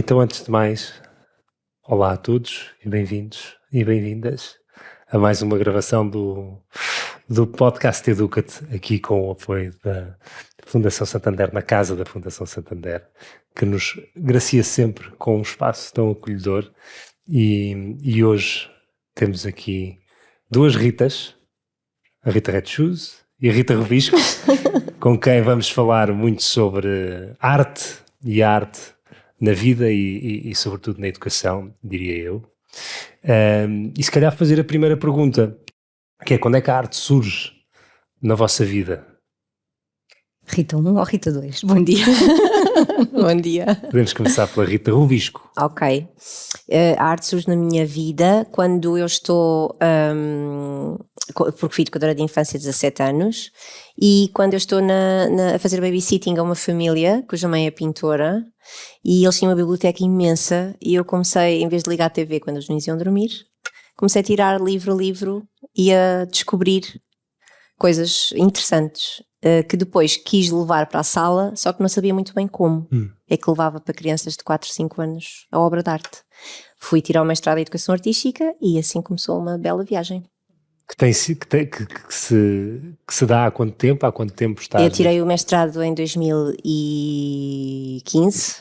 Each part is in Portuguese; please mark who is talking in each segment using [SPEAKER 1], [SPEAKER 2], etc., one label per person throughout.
[SPEAKER 1] Então, antes de mais, olá a todos e bem-vindos e bem-vindas a mais uma gravação do podcast Educa-te, aqui com o apoio da Fundação Santander, na casa da Fundação Santander, que nos gracia sempre com um espaço tão acolhedor. E hoje temos aqui duas Ritas, a Rita Red Shoes e a Rita Rubisco, com quem vamos falar muito sobre arte e arte na vida e sobretudo na educação, diria eu. E se calhar fazer a primeira pergunta, que é: quando é que a arte surge na vossa vida?
[SPEAKER 2] Rita 1 ou Rita 2? Bom dia.
[SPEAKER 3] Bom dia.
[SPEAKER 1] Podemos começar pela Rita Rubisco.
[SPEAKER 3] Ok. A arte surge na minha vida quando eu estou, porque fui educadora de infância há 17 anos, e quando eu estou a fazer babysitting a uma família cuja mãe é pintora, e eles tinham uma biblioteca imensa, e eu comecei, em vez de ligar a TV quando os meninos iam dormir, comecei a tirar livro a livro e a descobrir coisas interessantes, que depois quis levar para a sala, só que não sabia muito bem como. É que levava para crianças de 4, 5 anos a obra de arte. Fui tirar o mestrado em Educação Artística e assim começou uma bela viagem.
[SPEAKER 1] Que se dá há quanto tempo? Há quanto tempo estás?
[SPEAKER 3] Eu tirei o mestrado em 2015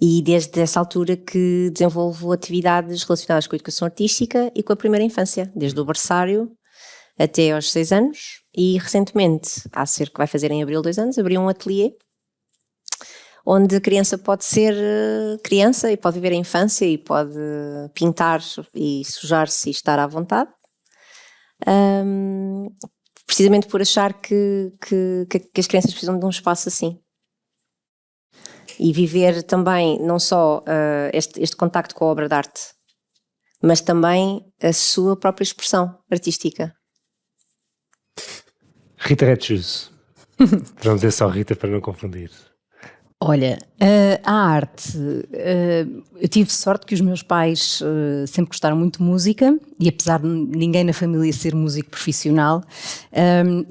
[SPEAKER 3] e desde essa altura que desenvolvo atividades relacionadas com a Educação Artística e com a primeira infância, desde o berçário até aos 6 anos, e recentemente, vai fazer em abril 2 anos, abri um ateliê onde a criança pode ser criança e pode viver a infância e pode pintar e sujar-se e estar à vontade, precisamente por achar que as crianças precisam de um espaço assim. E viver também não só este contacto com a obra de arte, mas também a sua própria expressão artística.
[SPEAKER 1] Rita Red Shoes. Vamos dizer só Rita para não confundir.
[SPEAKER 2] Olha, a arte, eu tive sorte que os meus pais sempre gostaram muito de música, e apesar de ninguém na família ser músico profissional,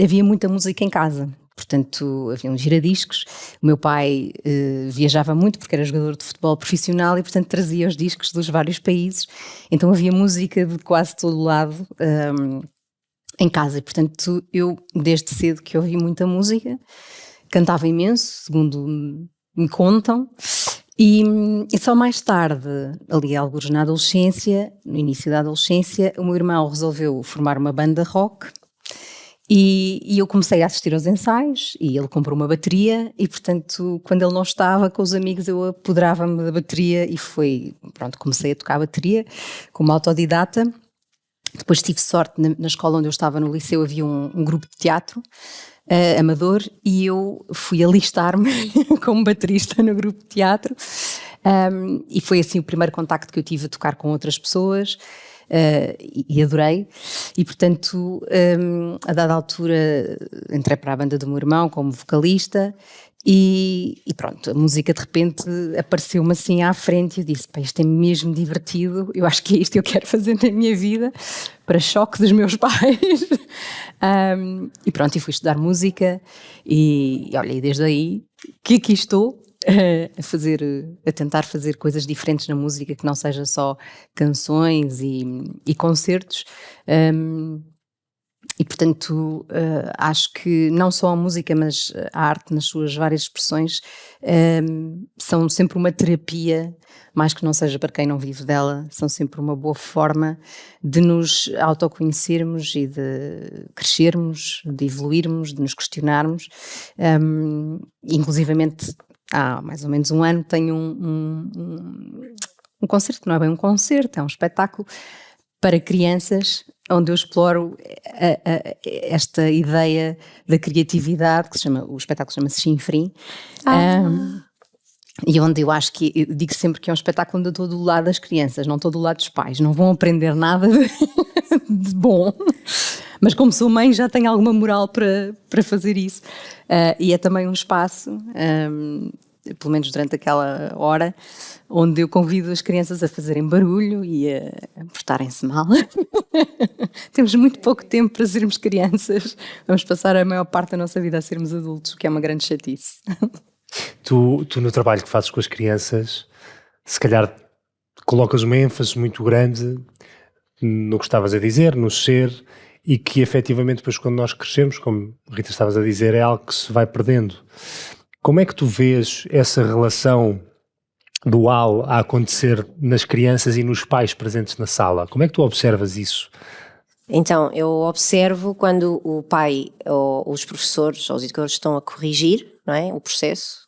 [SPEAKER 2] havia muita música em casa. Portanto, havia uns giradiscos. O meu pai viajava muito porque era jogador de futebol profissional e, portanto, trazia os discos dos vários países. Então havia música de quase todo lado em casa. E, portanto, eu desde cedo que ouvi muita música, cantava imenso, segundo me contam. E só mais tarde, ali alguns na adolescência, no início da adolescência, o meu irmão resolveu formar uma banda rock. E eu comecei a assistir aos ensaios e ele comprou uma bateria e, portanto, quando ele não estava com os amigos, eu apoderava-me da bateria e comecei a tocar a bateria como autodidata. Depois tive sorte, na escola onde eu estava, no liceu, havia um grupo de teatro amador, e eu fui alistar-me como baterista no grupo de teatro, e foi assim o primeiro contacto que eu tive a tocar com outras pessoas. E adorei, e portanto a dada altura entrei para a banda do meu irmão como vocalista e pronto, a música de repente apareceu-me assim à frente e eu disse: pá, isto é mesmo divertido, eu acho que é isto que eu quero fazer na minha vida, para choque dos meus pais. E pronto, e fui estudar música e olha, e desde aí que aqui estou a tentar fazer coisas diferentes na música, que não seja só canções e concertos, e portanto acho que não só a música, mas a arte nas suas várias expressões são sempre uma terapia, mais que não seja para quem não vive dela, são sempre uma boa forma de nos autoconhecermos e de crescermos, de evoluirmos, de nos questionarmos. Inclusivamente há mais ou menos um ano tenho um concerto, que não é bem um concerto, é um espetáculo para crianças, onde eu exploro esta ideia da criatividade, o espetáculo chama-se Chinfrim, e onde eu acho que, eu digo sempre que é um espetáculo onde eu estou do lado das crianças, não estou do lado dos pais, não vão aprender nada de bom, mas como sou mãe já tenho alguma moral para fazer isso, e é também um espaço, pelo menos durante aquela hora, onde eu convido as crianças a fazerem barulho e a portarem-se mal. Temos muito pouco tempo para sermos crianças, vamos passar a maior parte da nossa vida a sermos adultos, o que é uma grande chatice.
[SPEAKER 1] Tu no trabalho que fazes com as crianças, se calhar colocas uma ênfase muito grande no que estavas a dizer, no ser, e que efetivamente depois quando nós crescemos, como Rita estavas a dizer, é algo que se vai perdendo. Como é que tu vês essa relação dual a acontecer nas crianças e nos pais presentes na sala? Como é que tu observas isso?
[SPEAKER 3] Então, eu observo quando o pai ou os professores ou os educadores estão a corrigir, não é, o processo,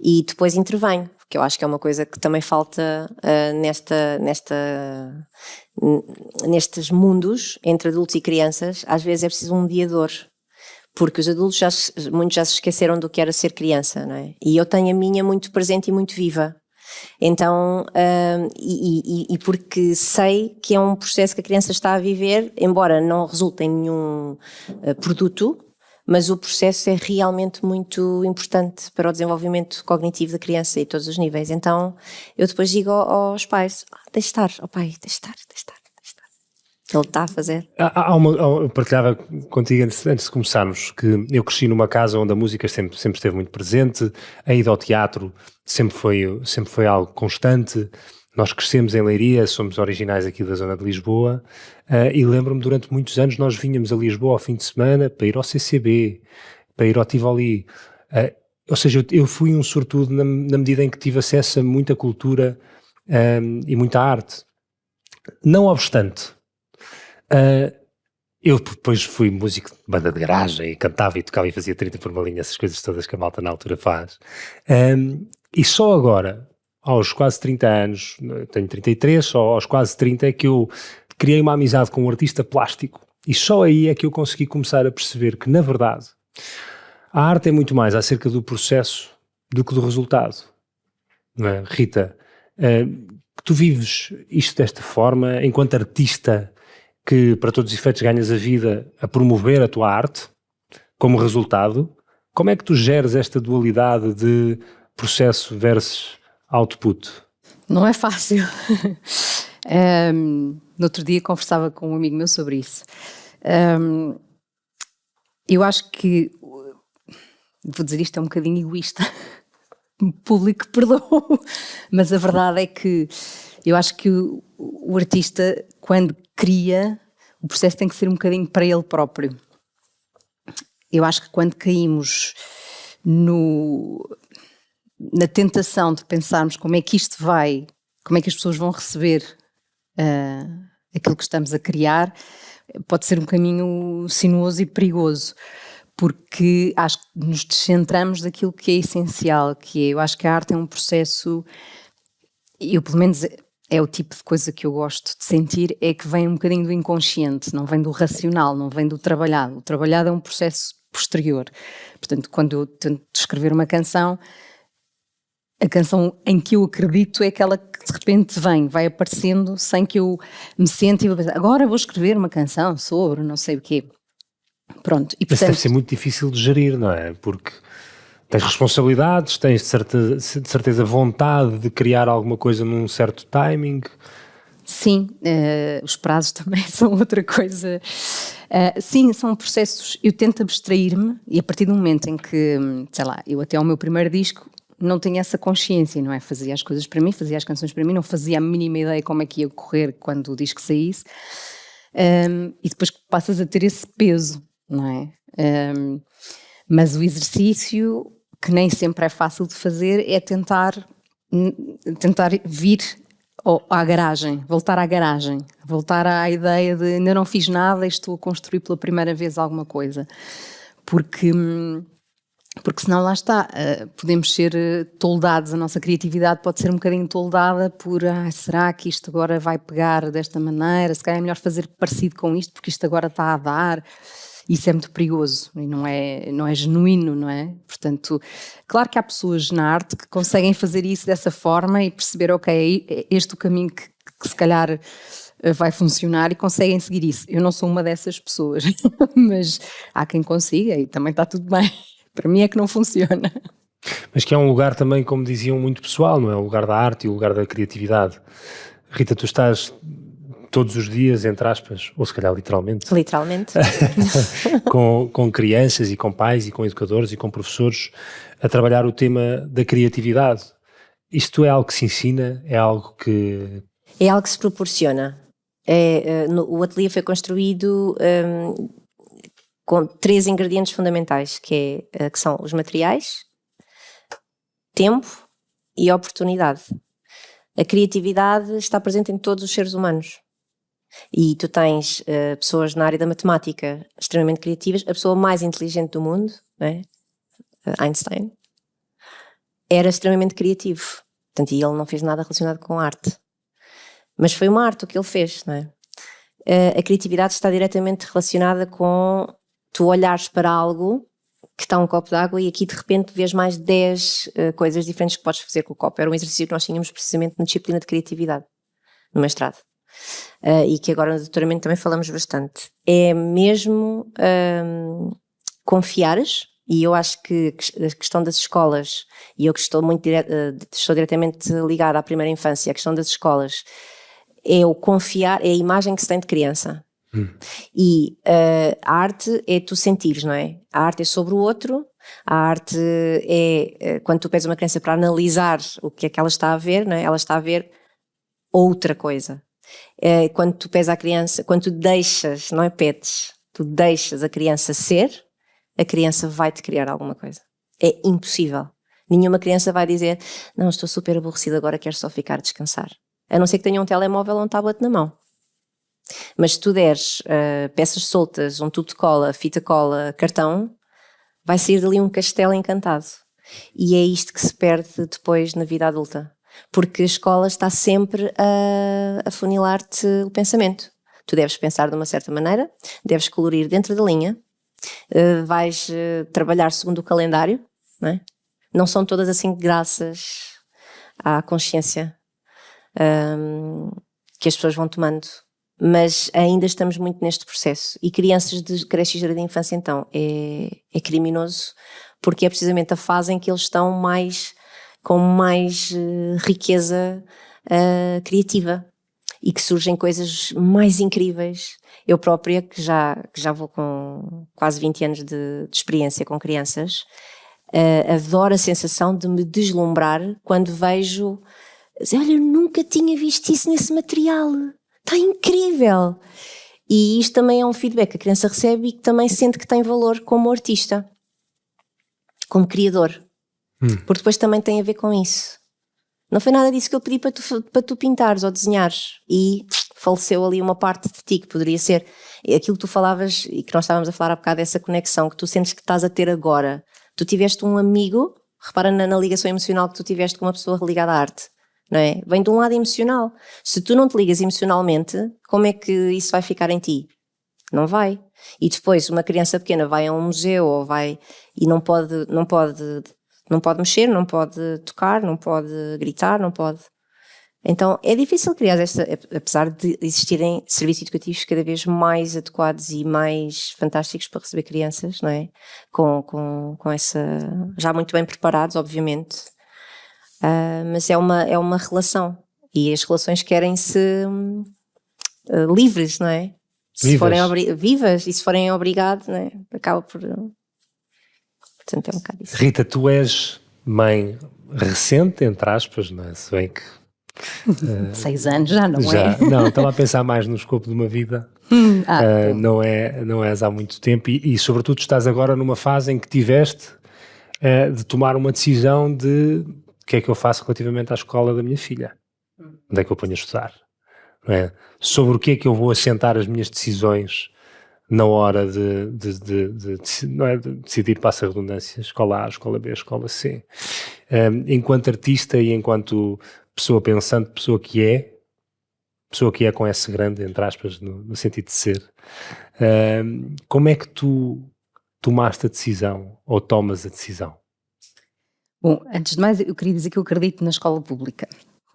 [SPEAKER 3] e depois intervenho, porque eu acho que é uma coisa que também falta nestes mundos entre adultos e crianças. Às vezes é preciso um mediador, porque os adultos muitos já se esqueceram do que era ser criança, não é? E eu tenho a minha muito presente e muito viva. Então, e porque sei que é um processo que a criança está a viver, embora não resulte em nenhum produto, mas o processo é realmente muito importante para o desenvolvimento cognitivo da criança e todos os níveis. Então, eu depois digo aos pais, deixa estar, pai, deixa estar. Ele está a fazer.
[SPEAKER 1] Eu partilhava contigo antes de começarmos que eu cresci numa casa onde a música sempre esteve muito presente, a ida ao teatro sempre foi algo constante. Nós crescemos em Leiria, somos originais aqui da zona de Lisboa, e lembro-me durante muitos anos nós vinhamos a Lisboa ao fim de semana para ir ao CCB, para ir ao Tivoli. Ou seja, eu fui um sortudo na medida em que tive acesso a muita cultura e muita arte. Não obstante, eu depois fui músico de banda de garagem e cantava e tocava e fazia 30 por uma linha, essas coisas todas que a malta na altura faz. E só agora, aos quase 30 anos, tenho 33, só aos quase 30 é que eu criei uma amizade com um artista plástico e só aí é que eu consegui começar a perceber que, na verdade, a arte é muito mais acerca do processo do que do resultado. Não é? Rita, tu vives isto desta forma, enquanto artista que para todos os efeitos ganhas a vida a promover a tua arte como resultado, como é que tu geres esta dualidade de processo versus output?
[SPEAKER 2] Não é fácil. No outro dia conversava com um amigo meu sobre isso. Eu acho que, vou dizer isto, é um bocadinho egoísta, o público perdoa, mas a verdade é que eu acho que o artista, quando cria, o processo tem que ser um bocadinho para ele próprio. Eu acho que quando caímos na tentação de pensarmos como é que isto vai, como é que as pessoas vão receber aquilo que estamos a criar, pode ser um caminho sinuoso e perigoso, porque acho que nos descentramos daquilo que é essencial, que é, eu acho que a arte é um processo, eu pelo menos é o tipo de coisa que eu gosto de sentir, é que vem um bocadinho do inconsciente, não vem do racional, não vem do trabalhado. O trabalhado é um processo posterior. Portanto, quando eu tento escrever uma canção, a canção em que eu acredito é aquela que de repente vai aparecendo sem que eu me sente e vou pensar, agora vou escrever uma canção sobre não sei o quê. Pronto. E, portanto,
[SPEAKER 1] isso deve ser muito difícil de gerir, não é? Porque tens responsabilidades, tens de certeza vontade de criar alguma coisa num certo timing.
[SPEAKER 2] Sim, os prazos também são outra coisa. Sim, são processos, eu tento abstrair-me e a partir do momento em que, sei lá, eu até ao meu primeiro disco não tinha essa consciência, não é? Fazia as coisas para mim, fazia as canções para mim, não fazia a mínima ideia como é que ia correr quando o disco saísse. E depois passas a ter esse peso, não é? Mas o exercício, que nem sempre é fácil de fazer, é tentar vir à garagem, voltar à garagem, voltar à ideia de ainda não fiz nada e estou a construir pela primeira vez alguma coisa. Porque senão lá está, podemos ser toldados, a nossa criatividade pode ser um bocadinho toldada por será que isto agora vai pegar desta maneira, se calhar é melhor fazer parecido com isto porque isto agora está a dar. Isso é muito perigoso e não é genuíno, não é? Portanto, claro que há pessoas na arte que conseguem fazer isso dessa forma e perceber, ok, é este o caminho que se calhar vai funcionar e conseguem seguir isso. Eu não sou uma dessas pessoas, mas há quem consiga e também está tudo bem. Para mim é que não funciona.
[SPEAKER 1] Mas que é um lugar também, como diziam, muito pessoal, não é? O lugar da arte e o lugar da criatividade. Rita, tu estás todos os dias, entre aspas, ou se calhar literalmente, com crianças e com pais e com educadores e com professores a trabalhar o tema da criatividade. Isto é algo que se ensina? É algo que...
[SPEAKER 3] É algo que se proporciona. O ateliê foi construído com 3 ingredientes fundamentais, que são os materiais, tempo e oportunidade. A criatividade está presente em todos os seres humanos. E tu tens pessoas na área da matemática extremamente criativas. A pessoa mais inteligente do mundo, né? Einstein, era extremamente criativo. Portanto, e ele não fez nada relacionado com arte. Mas foi uma arte o que ele fez, não é? A criatividade está diretamente relacionada com tu olhares para algo que está um copo d'água e aqui de repente vês mais 10 coisas diferentes que podes fazer com o copo. Era um exercício que nós tínhamos precisamente na disciplina de criatividade, no mestrado. E que agora no doutoramento também falamos bastante. É mesmo confiares, e eu acho que a questão das escolas, e eu que estou diretamente ligada à primeira infância, a questão das escolas é o confiar, é a imagem que se tem de criança. E a arte é tu sentires, não é? A arte é sobre o outro, a arte é quando tu pedes uma criança para analisar o que é que ela está a ver, não é? Ela está a ver outra coisa. Quando tu pedes à criança, quando tu deixas, não é pedes, tu deixas a criança ser, a criança vai-te criar alguma coisa. É impossível. Nenhuma criança vai dizer, não, estou super aborrecida agora, quero só ficar a descansar. A não ser que tenha um telemóvel ou um tablet na mão. Mas se tu deres peças soltas, um tubo de cola, fita cola, cartão, vai sair dali um castelo encantado. E é isto que se perde depois na vida adulta. Porque a escola está sempre a funilar-te o pensamento. Tu deves pensar de uma certa maneira, deves colorir dentro da linha, vais trabalhar segundo o calendário, não é? Não são todas assim graças à consciência que as pessoas vão tomando. Mas ainda estamos muito neste processo. E crianças de creche e jardim de infância, então, é criminoso, porque é precisamente a fase em que eles estão com mais riqueza criativa e que surgem coisas mais incríveis. Eu própria, que já vou com quase 20 anos de experiência com crianças, adoro a sensação de me deslumbrar quando vejo, olha, eu nunca tinha visto isso nesse material. Está incrível! E isto também é um feedback que a criança recebe e que também sente que tem valor como artista, como criador. Porque depois também tem a ver com isso. Não foi nada disso que eu pedi para tu pintares ou desenhares e faleceu ali uma parte de ti que poderia ser aquilo que tu falavas e que nós estávamos a falar há bocado, essa conexão que tu sentes que estás a ter agora. Tu tiveste um amigo, repara na ligação emocional que tu tiveste com uma pessoa ligada à arte. Não é? Vem de um lado emocional. Se tu não te ligas emocionalmente, como é que isso vai ficar em ti? Não vai. E depois uma criança pequena vai a um museu ou vai e não pode mexer, não pode tocar, não pode gritar, não pode. Então é difícil criar apesar de existirem serviços educativos cada vez mais adequados e mais fantásticos para receber crianças, não é? Com essa, já muito bem preparados, obviamente. Mas é uma relação e as relações querem-se livres, não é? Vivas, e se forem obrigados, não é? Acaba por... Portanto, é um bocado isso.
[SPEAKER 1] Rita, tu és mãe recente, entre aspas, não é? Se bem que...
[SPEAKER 2] 6 anos já não é?
[SPEAKER 1] Não, estava a pensar mais no escopo de uma vida. Não és há muito tempo e sobretudo estás agora numa fase em que tiveste de tomar uma decisão de o que é que eu faço relativamente à escola da minha filha, onde é que eu ponho a estudar, não é? Sobre o que é que eu vou assentar as minhas decisões na hora de decidir, passa a redundância, escola A, escola B, escola C. Enquanto artista e enquanto pessoa pensante, pessoa que é com S grande, entre aspas, no sentido de ser, como é que tu tomaste a decisão ou tomas a decisão?
[SPEAKER 2] Bom, antes de mais eu queria dizer que eu acredito na escola pública,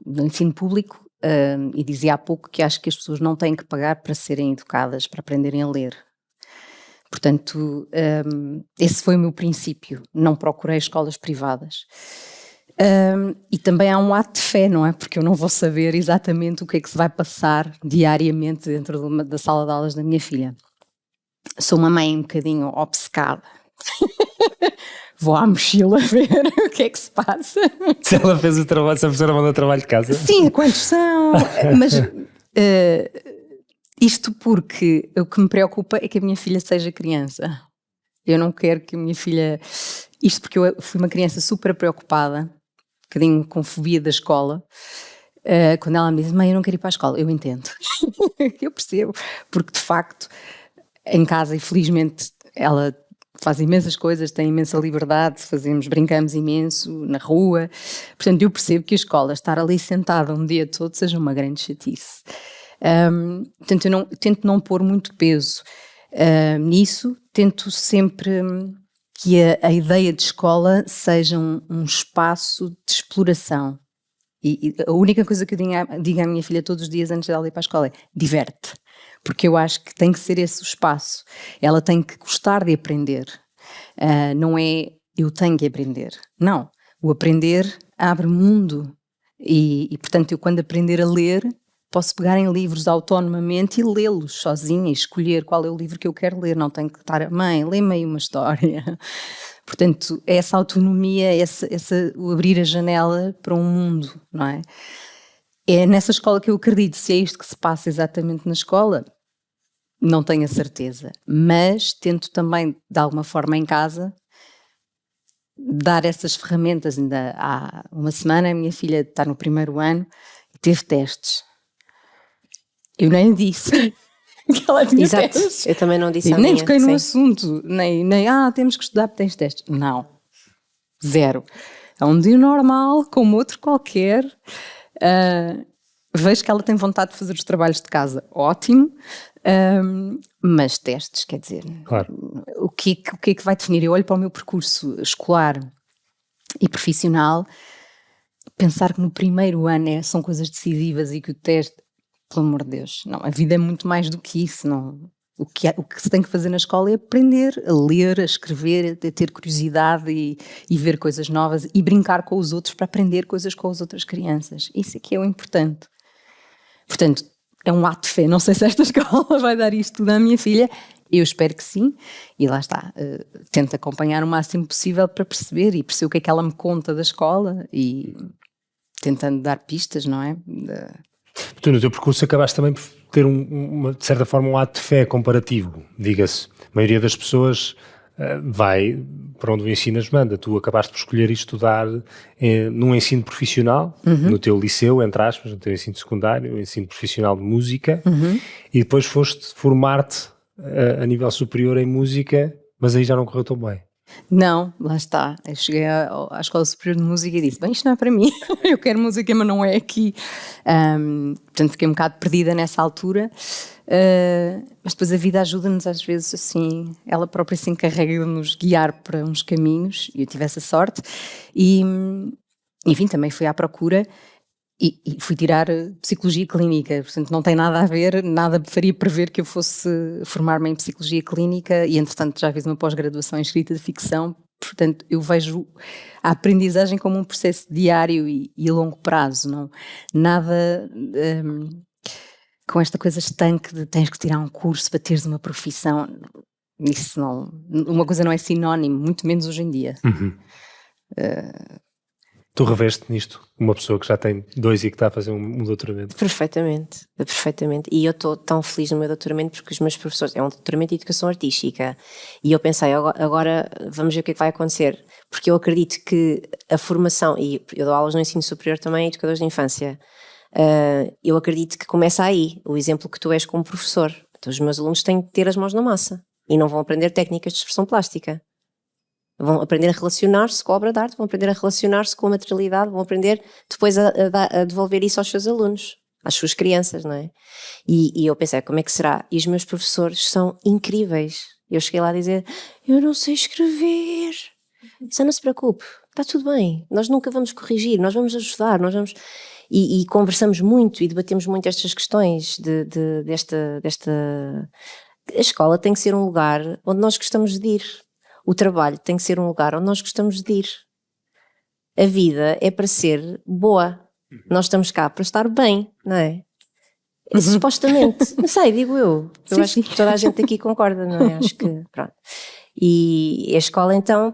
[SPEAKER 2] no ensino público, e dizia há pouco que acho que as pessoas não têm que pagar para serem educadas, para aprenderem a ler. Portanto, esse foi o meu princípio, não procurei escolas privadas. E também há um ato de fé, não é? Porque eu não vou saber exatamente o que é que se vai passar diariamente dentro da sala de aulas da minha filha. Sou uma mãe um bocadinho obcecada vou à mochila ver o que é que se passa.
[SPEAKER 1] Se ela fez o trabalho, se a professora mandou o trabalho de casa.
[SPEAKER 2] Sim, quantos são? Mas isto porque o que me preocupa é que a minha filha seja criança. Eu não quero que a minha filha... Isto porque eu fui uma criança super preocupada, um bocadinho com fobia da escola. Quando ela me diz, mãe, eu não quero ir para a escola, eu entendo. Eu percebo, porque de facto, em casa, infelizmente, ela faz imensas coisas, tem imensa liberdade, brincamos imenso na rua. Portanto, eu percebo que a escola, estar ali sentada um dia todo, seja uma grande chatice. Portanto, eu tento não pôr muito peso nisso, tento sempre que a ideia de escola seja um espaço de exploração. E a única coisa que eu digo à minha filha todos os dias antes dela ir para a escola é diverte, porque eu acho que tem que ser esse o espaço. Ela tem que gostar de aprender, não é eu tenho que aprender. Não, o aprender abre mundo e portanto eu quando aprender a ler posso pegar em livros autonomamente e lê-los sozinha e escolher qual é o livro que eu quero ler, não tenho que estar, mãe, lê-me aí uma história. Portanto, essa autonomia, o abrir a janela para um mundo, não é? É nessa escola que eu acredito. Se é isto que se passa exatamente na escola, não tenho a certeza. Mas tento também, de alguma forma em casa, dar essas ferramentas. Ainda há uma semana a minha filha está no primeiro ano e teve testes. Eu nem disse que ela tinha testes.
[SPEAKER 3] Eu também não disse a
[SPEAKER 2] nem
[SPEAKER 3] minha,
[SPEAKER 2] toquei no
[SPEAKER 3] sim.
[SPEAKER 2] assunto, nem temos que estudar porque tens testes. Não, zero. É um dia normal, como outro qualquer. Vejo que ela tem vontade de fazer os trabalhos de casa, ótimo. Mas testes, quer dizer,
[SPEAKER 1] Claro.
[SPEAKER 2] o que é que vai definir? Eu olho para o meu percurso escolar e profissional, pensar que no primeiro ano são coisas decisivas e que o teste, pelo amor de Deus, não, a vida é muito mais do que isso, não. O que se tem que fazer na escola é aprender a ler, a escrever, a ter curiosidade e ver coisas novas e brincar com os outros para aprender coisas com as outras crianças. Isso é que é o importante. Portanto, é um ato de fé. Não sei se esta escola vai dar isto tudo à minha filha. Eu espero que sim. E lá está. Tento acompanhar o máximo possível para perceber o que é que ela me conta da escola e tentando dar pistas, não é?
[SPEAKER 1] Tu no teu percurso acabaste também por ter de certa forma um ato de fé comparativo, diga-se. A maioria das pessoas vai para onde o ensinas manda. Tu acabaste por escolher estudar num ensino profissional, no teu liceu, entre aspas, no teu ensino secundário, ensino profissional de música, e depois foste formar-te a nível superior em música, mas aí já não correu tão bem.
[SPEAKER 2] Não, lá está. Eu cheguei à Escola Superior de Música e disse, bem, isto não é para mim, eu quero música, mas não é aqui. Portanto, fiquei um bocado perdida nessa altura, mas depois a vida ajuda-nos às vezes assim, ela própria se encarrega de nos guiar para uns caminhos, e eu tive essa sorte, e enfim, também fui à procura, e fui tirar Psicologia Clínica, portanto não tem nada a ver, nada faria prever que eu fosse formar-me em Psicologia Clínica e entretanto já fiz uma pós-graduação em Escrita de Ficção, portanto eu vejo a aprendizagem como um processo diário e a longo prazo, não, nada com esta coisa estanque de tens que tirar um curso para teres uma profissão, isso não, uma coisa não é sinónimo, muito menos hoje em dia.
[SPEAKER 1] Tu reveste nisto uma pessoa que já tem 2 e que está a fazer um doutoramento?
[SPEAKER 3] Perfeitamente. E eu estou tão feliz no meu doutoramento porque os meus professores, é um doutoramento de Educação Artística, e eu pensei, agora vamos ver o que é que vai acontecer, porque eu acredito que a formação, e eu dou aulas no ensino superior também, educadores de infância, eu acredito que começa aí, o exemplo que tu és como professor. Então os meus alunos têm que ter as mãos na massa e não vão aprender técnicas de expressão plástica. Vão aprender a relacionar-se com a obra de arte, vão aprender a relacionar-se com a materialidade, vão aprender depois a devolver isso aos seus alunos, às suas crianças, não é? E eu pensei, como é que será? E os meus professores são incríveis. Eu cheguei lá a dizer, eu não sei escrever. Isso não se preocupe, está tudo bem, nós nunca vamos corrigir, nós vamos ajudar, nós vamos... E conversamos muito e debatemos muito estas questões desta... A escola tem que ser um lugar onde nós gostamos de ir. O trabalho tem que ser um lugar onde nós gostamos de ir. A vida é para ser boa. Nós estamos cá para estar bem, não é? Supostamente. Não sei, digo eu. Eu acho que toda a gente aqui concorda, não é? Acho que, pronto. E a escola então,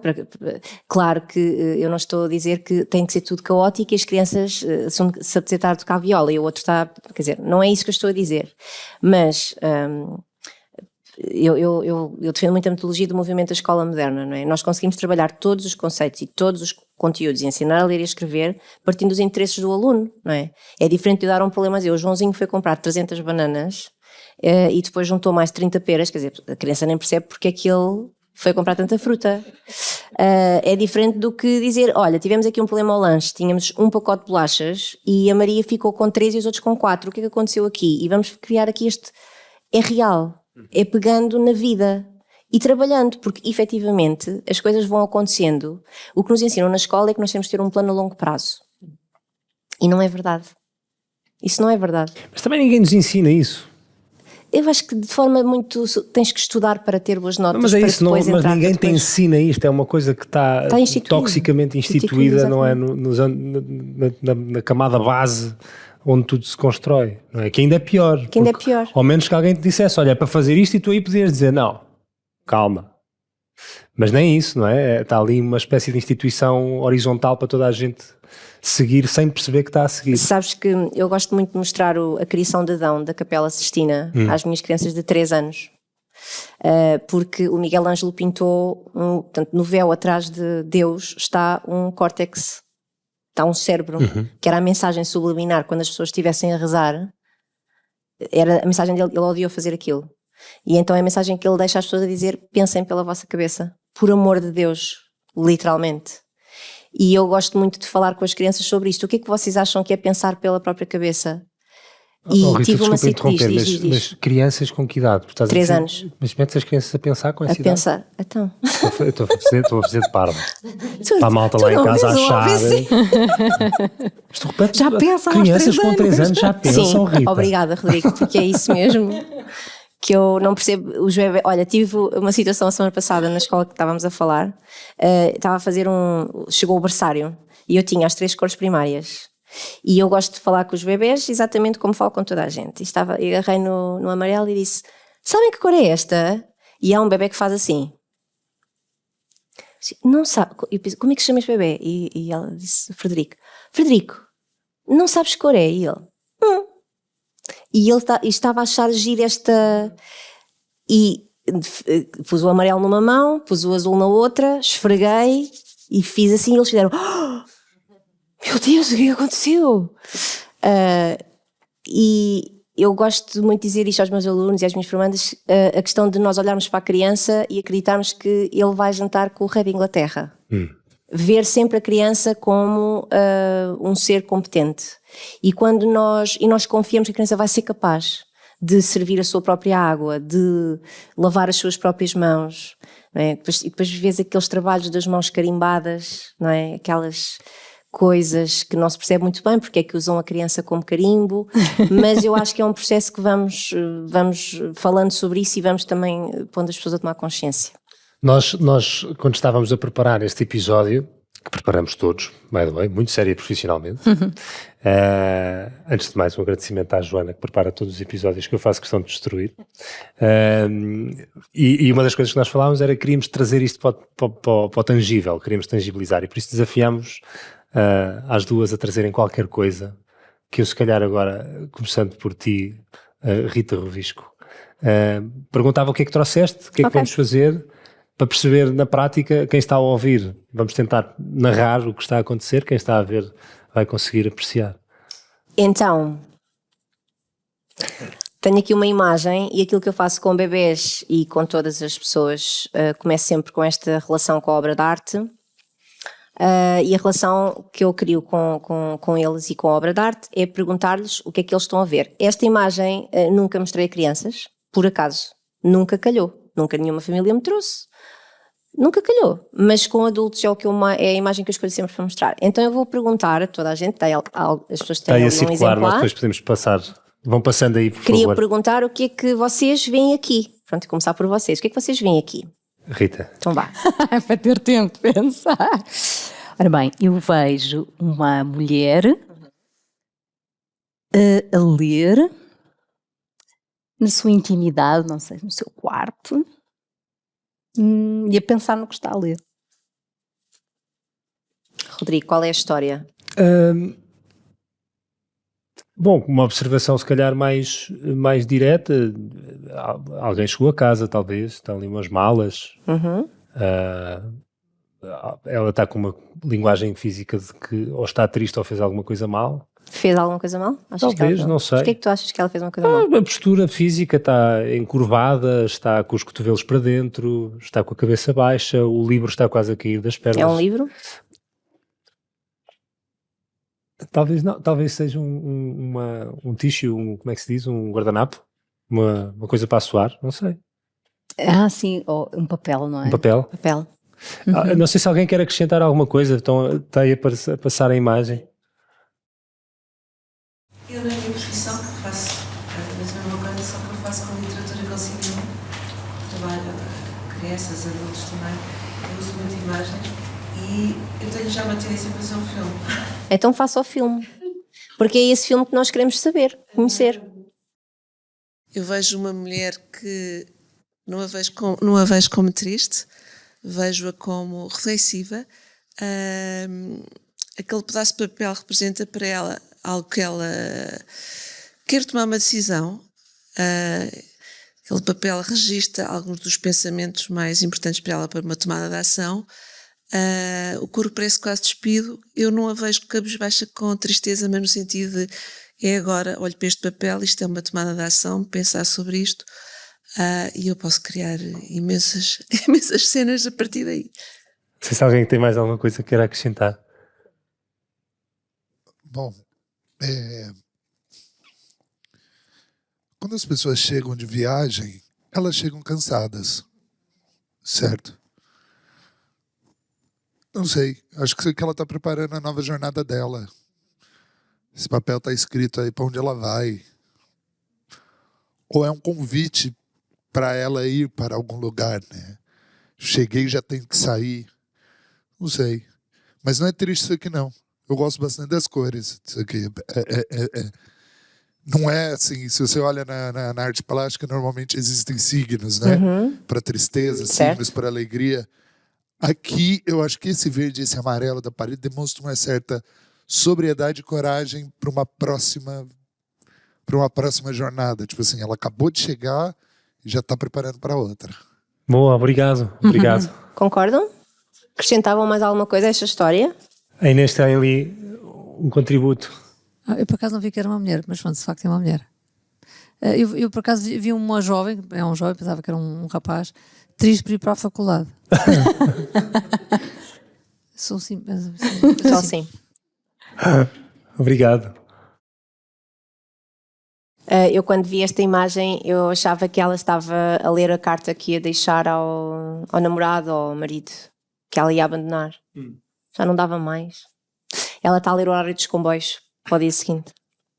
[SPEAKER 3] claro que eu não estou a dizer que tem que ser tudo caótico e as crianças, se apetecer estar a tocar viola e o outro está, quer dizer, não é isso que eu estou a dizer, mas eu defendo muito a metodologia do movimento da escola moderna, não é? Nós conseguimos trabalhar todos os conceitos e todos os conteúdos e ensinar a ler e a escrever partindo dos interesses do aluno, não é? É diferente de eu dar um problema a dizer, o Joãozinho foi comprar 300 bananas e depois juntou mais 30 peras, quer dizer, a criança nem percebe porque é que ele foi comprar tanta fruta. É diferente do que dizer, olha, tivemos aqui um problema ao lanche, tínhamos um pacote de bolachas e a Maria ficou com 3 e os outros com 4, o que é que aconteceu aqui? E vamos criar aqui é real, é pegando na vida e trabalhando, porque efetivamente as coisas vão acontecendo. O que nos ensinam na escola é que nós temos de ter um plano a longo prazo. E não é verdade. Isso não é verdade.
[SPEAKER 1] Mas também ninguém nos ensina isso.
[SPEAKER 3] Eu acho que de forma muito... Tens que estudar para ter boas notas.
[SPEAKER 1] Mas é
[SPEAKER 3] para
[SPEAKER 1] isso, não,
[SPEAKER 3] depois
[SPEAKER 1] mas
[SPEAKER 3] entrar,
[SPEAKER 1] ninguém te
[SPEAKER 3] depois...
[SPEAKER 1] ensina isto, é uma coisa que está toxicamente instituída, não é? Na camada base onde tudo se constrói, não é? Que ainda é pior.
[SPEAKER 3] Que ainda é pior.
[SPEAKER 1] Ao menos que alguém te dissesse, olha, é para fazer isto e tu aí podias dizer, não, calma. Mas nem isso, não é? Está ali uma espécie de instituição horizontal para toda a gente seguir sem perceber que está a seguir.
[SPEAKER 3] Sabes que eu gosto muito de mostrar a criação de Adão da Capela Sistina às minhas crianças de 3 anos. Porque o Miguel Ângelo pintou, portanto, no véu atrás de Deus está um córtex, está um cérebro, que era a mensagem subliminar quando as pessoas estivessem a rezar, era a mensagem dele, ele odiou fazer aquilo. E então é a mensagem que ele deixa às pessoas a dizer, pensem pela vossa cabeça, por amor de Deus, literalmente. E eu gosto muito de falar com as crianças sobre isto. O que é que vocês acham que é pensar pela própria cabeça? E
[SPEAKER 1] Rita,
[SPEAKER 3] tive uma
[SPEAKER 1] interromper,
[SPEAKER 3] diz.
[SPEAKER 1] mas crianças com que idade?
[SPEAKER 3] 3 anos.
[SPEAKER 1] Mas metes as crianças a pensar com essa idade?
[SPEAKER 3] A pensar, então.
[SPEAKER 1] Estou a fazer de parvo. Para a malta lá em casa a achar. Mas de repente,
[SPEAKER 2] Já pensam
[SPEAKER 1] crianças
[SPEAKER 2] aos 3
[SPEAKER 1] com 3 anos já pensam,
[SPEAKER 3] Sim,
[SPEAKER 1] Rita.
[SPEAKER 3] obrigada, Rodrigo, porque é isso mesmo que eu não percebo. Os bebés, olha, tive uma situação a semana passada na escola que estávamos a falar, estava a fazer chegou o berçário e eu tinha as 3 cores primárias e eu gosto de falar com os bebés exatamente como falo com toda a gente. E agarrei no amarelo e disse, sabem que cor é esta? E há um bebé que faz assim. Não sabe, eu penso, como é que se chama este bebé? E ela disse, Frederico, não sabes que cor é? E ele, E ele estava a achar giro esta... E pus o amarelo numa mão, pus o azul na outra, esfreguei e fiz assim e eles fizeram, meu Deus, o que aconteceu? E eu gosto muito de dizer isto aos meus alunos e às minhas formandas, a questão de nós olharmos para a criança e acreditarmos que ele vai jantar com o rei da Inglaterra. Ver sempre a criança como um ser competente. E quando nós confiamos que a criança vai ser capaz de servir a sua própria água, de lavar as suas próprias mãos, não é? E depois vês aqueles trabalhos das mãos carimbadas, não é? Aquelas coisas que não se percebe muito bem porque é que usam a criança como carimbo, mas eu acho que é um processo que vamos falando sobre isso e vamos também pondo as pessoas a tomar consciência.
[SPEAKER 1] Nós, quando estávamos a preparar este episódio, que preparamos todos, by the way, muito sério e profissionalmente, antes de mais um agradecimento à Joana, que prepara todos os episódios que eu faço questão de destruir, e uma das coisas que nós falávamos era que queríamos trazer isto para o tangível, queríamos tangibilizar, e por isso desafiámos às duas a trazerem qualquer coisa, que eu se calhar agora, começando por ti, Rita Rovisco, perguntava o que é que trouxeste, o que é que vamos fazer, para perceber na prática, quem está a ouvir, vamos tentar narrar o que está a acontecer, quem está a ver vai conseguir apreciar.
[SPEAKER 3] Então, tenho aqui uma imagem e aquilo que eu faço com bebés e com todas as pessoas, começo sempre com esta relação com a obra de arte e a relação que eu crio com eles e com a obra de arte é perguntar-lhes o que é que eles estão a ver. Esta imagem nunca mostrei a crianças, por acaso, nunca calhou, nunca nenhuma família me trouxe. Nunca calhou, mas com adultos é a imagem que eu escolho sempre para mostrar. Então eu vou perguntar a toda a gente, as pessoas têm ali um exemplar.
[SPEAKER 1] Nós depois podemos passar, vão passando aí, por favor.
[SPEAKER 3] Queria perguntar o que é que vocês veem aqui. Pronto, começar por vocês. O que é que vocês veem aqui?
[SPEAKER 1] Rita.
[SPEAKER 3] Então vá.
[SPEAKER 2] Para ter tempo de pensar. Ora bem, eu vejo uma mulher a ler na sua intimidade, não sei, no seu quarto. e a pensar no que está a ler.
[SPEAKER 3] Rodrigo, qual é a história?
[SPEAKER 1] Bom, uma observação se calhar mais direta, alguém chegou a casa talvez, estão ali umas malas, ela está com uma linguagem física de que ou está triste ou fez alguma coisa mal.
[SPEAKER 3] Fez alguma coisa mal?
[SPEAKER 1] Talvez, não sei.
[SPEAKER 3] Porquê é que tu achas que ela fez uma coisa mal?
[SPEAKER 1] A postura física está encurvada, está com os cotovelos para dentro, está com a cabeça baixa, o livro está quase a cair das pernas.
[SPEAKER 3] É um livro?
[SPEAKER 1] Talvez não, talvez seja um tissue, como é que se diz? Um guardanapo? Uma coisa para assoar, não sei.
[SPEAKER 2] Sim, um papel, não é?
[SPEAKER 1] Um papel.
[SPEAKER 3] Papel.
[SPEAKER 1] Não sei se alguém quer acrescentar alguma coisa, está aí a passar a imagem.
[SPEAKER 4] Eu, na minha profissão, que faço praticamente a mesma coisa, só que eu faço com literatura e com cinema, trabalho crianças, adultos também, eu uso muito imagens e eu tenho já uma tendência para fazer um filme.
[SPEAKER 3] Então faça o filme. Porque é esse filme que nós queremos saber, conhecer.
[SPEAKER 4] Eu vejo uma mulher que não a vejo como triste, vejo-a como reflexiva. Aquele pedaço de papel representa para ela algo que ela quer tomar uma decisão. Aquele papel registra alguns dos pensamentos mais importantes para ela para uma tomada de ação. O corpo parece quase despido. Eu não a vejo cabisbaixa com tristeza, mas no sentido de é agora, olho para este papel, isto é uma tomada de ação, pensar sobre isto, e eu posso criar imensas cenas a partir daí.
[SPEAKER 1] Não sei se alguém tem mais alguma coisa que queira acrescentar.
[SPEAKER 5] Bom, quando as pessoas chegam de viagem, elas chegam cansadas, certo? Não sei, acho que ela está preparando a nova jornada dela. Esse papel está escrito aí para onde ela vai. Ou é um convite para ela ir para algum lugar, né? Cheguei, já tenho que sair. Não sei. Mas não é triste isso aqui, não. Eu gosto bastante das cores. Isso aqui não é assim, se você olha na arte plástica, normalmente existem signos, né? Para tristeza,
[SPEAKER 3] Certo.
[SPEAKER 5] signos para alegria. Aqui, eu acho que esse verde e esse amarelo da parede demonstram uma certa sobriedade e coragem para uma próxima jornada. Tipo assim, ela acabou de chegar e já está preparando para outra.
[SPEAKER 1] Boa, obrigado.
[SPEAKER 3] Concordam? Acrescentavam mais alguma coisa a esta história?
[SPEAKER 1] A Inês tem ali um contributo.
[SPEAKER 6] Eu por acaso não vi que era uma mulher, mas pronto, de facto é uma mulher. Eu por acaso vi uma jovem, pensava que era um rapaz, triste por ir para a faculdade. Sou sim.
[SPEAKER 3] Só assim.
[SPEAKER 1] Obrigado.
[SPEAKER 3] Eu quando vi esta imagem, eu achava que ela estava a ler a carta que ia deixar ao namorado ou ao marido, que ela ia abandonar. Já não dava mais. Ela está a ler o horário dos comboios para o dia seguinte.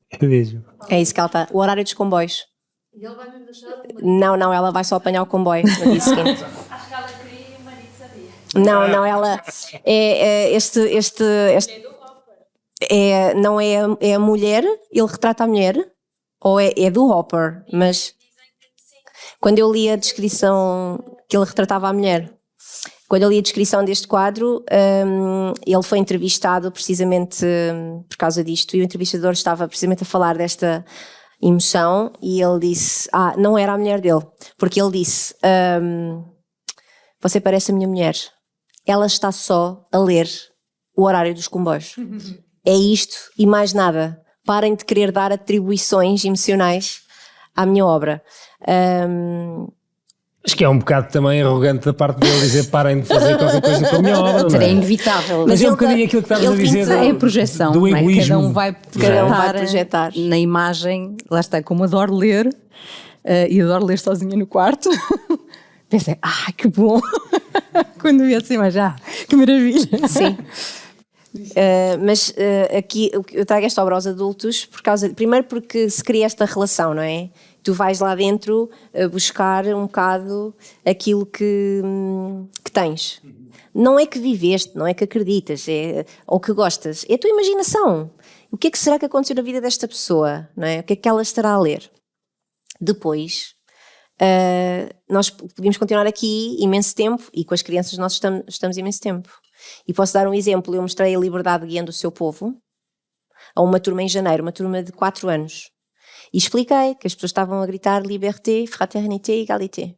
[SPEAKER 1] É mesmo.
[SPEAKER 3] É isso que ela está. O horário dos comboios. E ele vai mesmo deixar? Não, ela vai só apanhar o comboio no dia seguinte.
[SPEAKER 7] Acho que ela queria e o marido sabia.
[SPEAKER 3] Não, ela não é a mulher, ele retrata a mulher, ou é do Hopper, mas quando eu li a descrição que ele retratava a mulher, quando eu li a descrição deste quadro, ele foi entrevistado precisamente por causa disto, e o entrevistador estava precisamente a falar desta emoção, e ele disse, não era a mulher dele, porque ele disse, você parece a minha mulher, ela está só a ler o horário dos comboios. É isto e mais nada. Parem de querer dar atribuições emocionais à minha obra.
[SPEAKER 1] Acho que é um bocado também arrogante da parte dele dizer parem de fazer qualquer coisa com a minha obra, não
[SPEAKER 2] É
[SPEAKER 1] é?
[SPEAKER 2] inevitável.
[SPEAKER 1] Mas é um
[SPEAKER 3] ele
[SPEAKER 1] bocadinho aquilo que estavas a
[SPEAKER 3] ele
[SPEAKER 1] dizer
[SPEAKER 3] pinta-
[SPEAKER 2] É a projeção,
[SPEAKER 1] do
[SPEAKER 2] não é?
[SPEAKER 1] egoísmo.
[SPEAKER 2] Cada um vai
[SPEAKER 3] projetar.
[SPEAKER 2] na imagem, lá está, como adoro ler, e adoro ler sozinha no quarto. Pensei, que bom! Quando vi essa imagem, que maravilha!
[SPEAKER 3] Sim. Mas aqui eu trago esta obra aos adultos primeiro porque se cria esta relação, não é? Tu vais lá dentro buscar um bocado aquilo que tens. Não é que viveste, não é que acreditas, ou que gostas, é a tua imaginação. O que é que será que aconteceu na vida desta pessoa, não é? O que é que ela estará a ler? Depois, nós podíamos continuar aqui imenso tempo e com as crianças nós estamos imenso tempo. E posso dar um exemplo, eu mostrei a liberdade guiando o seu povo a uma turma em janeiro, uma turma de 4 anos. E expliquei que as pessoas estavam a gritar liberté, fraternité, égalité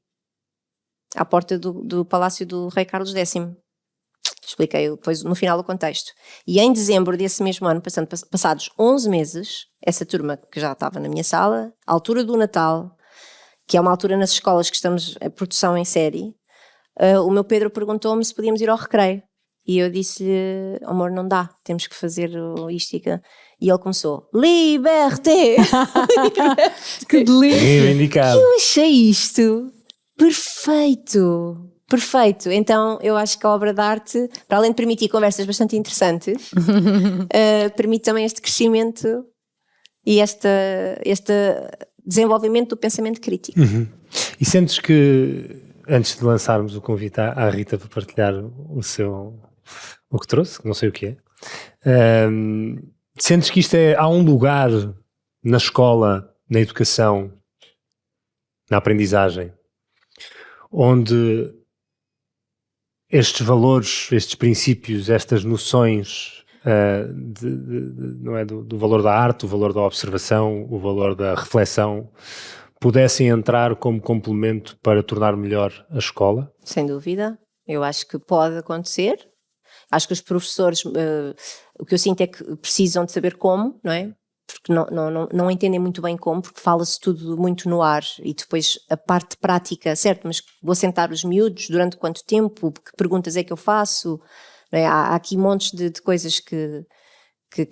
[SPEAKER 3] à porta do Palácio do Rei Carlos X. Expliquei depois no final do contexto. E em dezembro desse mesmo ano, passados 11 meses, essa turma que já estava na minha sala, à altura do Natal, que é uma altura nas escolas que estamos em produção em série, o meu Pedro perguntou-me se podíamos ir ao recreio. E eu disse-lhe, amor, não dá, temos que fazer isto e aquilo. E ele começou, liberté!
[SPEAKER 2] Que delícia!
[SPEAKER 1] Reivindicado.
[SPEAKER 3] Eu achei isto perfeito, perfeito. Então eu acho que a obra de arte, para além de permitir conversas bastante interessantes, permite também este crescimento e este desenvolvimento do pensamento crítico.
[SPEAKER 1] E sentes que, antes de lançarmos o convite à Rita para partilhar o que trouxe, que não sei o que é, sentes que há um lugar na escola, na educação, na aprendizagem, onde estes valores, estes princípios, estas noções não é, do valor da arte, o valor da observação, o valor da reflexão, pudessem entrar como complemento para tornar melhor a escola?
[SPEAKER 3] Sem dúvida, eu acho que pode acontecer. Acho que os professores, o que eu sinto é que precisam de saber como, não é? Porque não entendem muito bem como, porque fala-se tudo muito no ar e depois a parte prática, certo, mas vou sentar os miúdos durante quanto tempo, que perguntas é que eu faço, não é? Há aqui montes de coisas que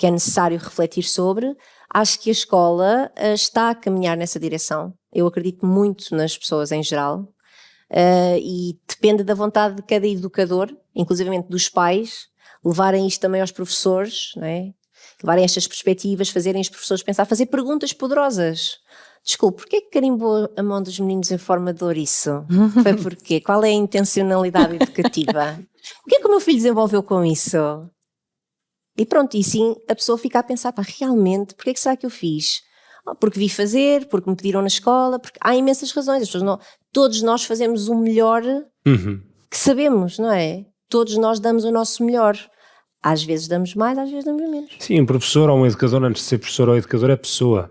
[SPEAKER 3] é necessário refletir sobre. Acho que a escola está a caminhar nessa direção, eu acredito muito nas pessoas em geral, e depende da vontade de cada educador, inclusivamente dos pais, levarem isto também aos professores, não é? Levarem estas perspectivas, fazerem os professores pensar, fazer perguntas poderosas. Desculpe, porquê que carimbou a mão dos meninos em forma de ouriço? Foi porquê? Qual é a intencionalidade educativa? O que é que o meu filho desenvolveu com isso? E pronto, e sim, a pessoa fica a pensar, pá, realmente, porquê que será que eu fiz? Porque vi fazer, porque me pediram na escola, porque há imensas razões. As pessoas todos nós fazemos o melhor que sabemos, não é? Todos nós damos o nosso melhor. Às vezes damos mais, às vezes damos menos.
[SPEAKER 1] Sim, um professor ou um educador, antes de ser professor ou educador, é pessoa.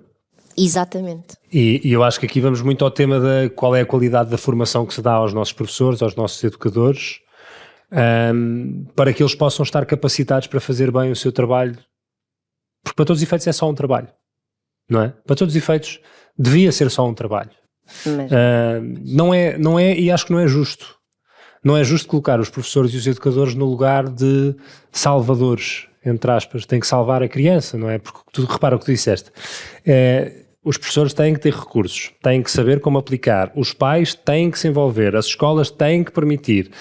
[SPEAKER 3] Exatamente.
[SPEAKER 1] E eu acho que aqui vamos muito ao tema de qual é a qualidade da formação que se dá aos nossos professores, aos nossos educadores, para que eles possam estar capacitados para fazer bem o seu trabalho. Porque para todos os efeitos é só um trabalho, não é? Para todos os efeitos devia ser só um trabalho.
[SPEAKER 3] Mas...
[SPEAKER 1] Não é, e acho que não é justo. Não é justo colocar os professores e os educadores no lugar de salvadores, entre aspas. Tem que salvar a criança, não é? Porque repara o que tu disseste. Os professores têm que ter recursos, têm que saber como aplicar, os pais têm que se envolver, as escolas têm que permitir.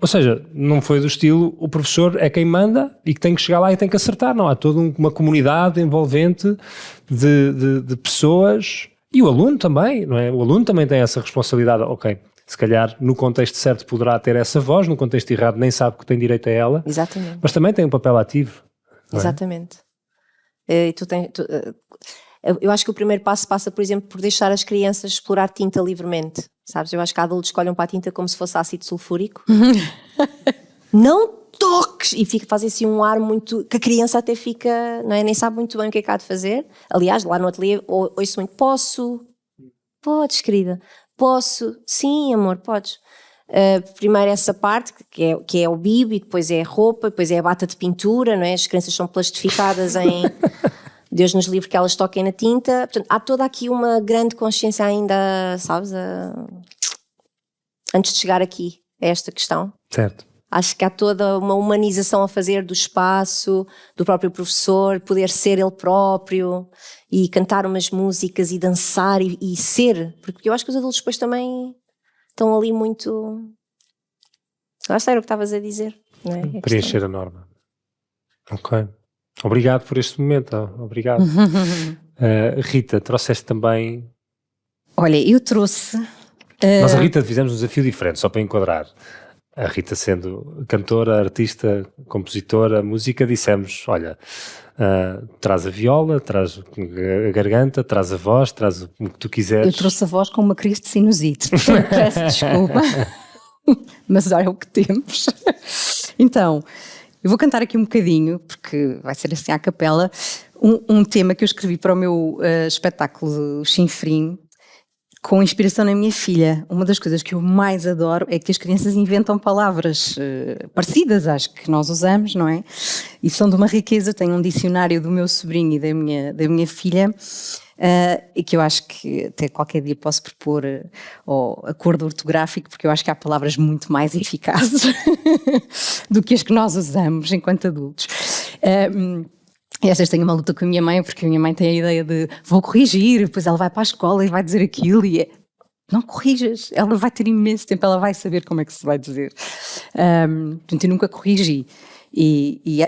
[SPEAKER 1] Ou seja, não foi do estilo, o professor é quem manda e que tem que chegar lá e tem que acertar. Não, há toda uma comunidade envolvente de pessoas e o aluno também, não é? O aluno também tem essa responsabilidade, ok. Se calhar no contexto certo poderá ter essa voz, no contexto errado nem sabe que tem direito a ela.
[SPEAKER 3] Exatamente.
[SPEAKER 1] Mas também tem um papel ativo.
[SPEAKER 3] Exatamente. Eu acho que o primeiro passo passa, por exemplo, por deixar as crianças explorar tinta livremente. Sabes? Eu acho que há adultos que olham para a tinta como se fosse ácido sulfúrico. Não toques! E fazem assim um ar muito... que a criança até fica... não é? Nem sabe muito bem o que é que há de fazer. Aliás, lá no ateliê ouço muito, posso? Podes, querida. Posso? Sim, amor, podes. Primeiro essa parte, que é o bibo, e depois é a roupa, depois é a bata de pintura, não é? As crianças são plastificadas em... Deus nos livre que elas toquem na tinta. Portanto, há toda aqui uma grande consciência ainda, sabes, antes de chegar aqui a esta questão.
[SPEAKER 1] Certo.
[SPEAKER 3] Acho que há toda uma humanização a fazer do espaço, do próprio professor, poder ser ele próprio e cantar umas músicas e dançar e ser. Porque eu acho que os adultos depois também estão ali muito... Lá está, era o que estavas a dizer. Não é?
[SPEAKER 1] Preencher a norma. Ok. Obrigado por este momento. Obrigado. Rita, trouxeste também...
[SPEAKER 2] Olha, eu trouxe...
[SPEAKER 1] Nós a Rita fizemos um desafio diferente, só para enquadrar. a Rita sendo cantora, artista, compositora, música, dissemos, olha, traz a viola, traz a garganta, traz a voz, traz o que tu quiseres.
[SPEAKER 2] Eu trouxe a voz com uma crise de sinusite, peço desculpa, mas olha o que temos. Então, eu vou cantar aqui um bocadinho, porque vai ser assim à capela, um tema que eu escrevi para o meu espetáculo Chinfrim, com inspiração na minha filha. Uma das coisas que eu mais adoro é que as crianças inventam palavras parecidas às que nós usamos, não é? E são de uma riqueza. Tenho um dicionário do meu sobrinho e da minha filha, e que eu acho que até qualquer dia posso propor acordo ortográfico, porque eu acho que há palavras muito mais eficazes do que as que nós usamos enquanto adultos. E às vezes tenho uma luta com a minha mãe, porque a minha mãe tem a ideia de vou corrigir, depois ela vai para a escola e vai dizer aquilo, e não corrijas, ela vai ter imenso tempo, ela vai saber como é que se vai dizer. Portanto, eu nunca corrigi. E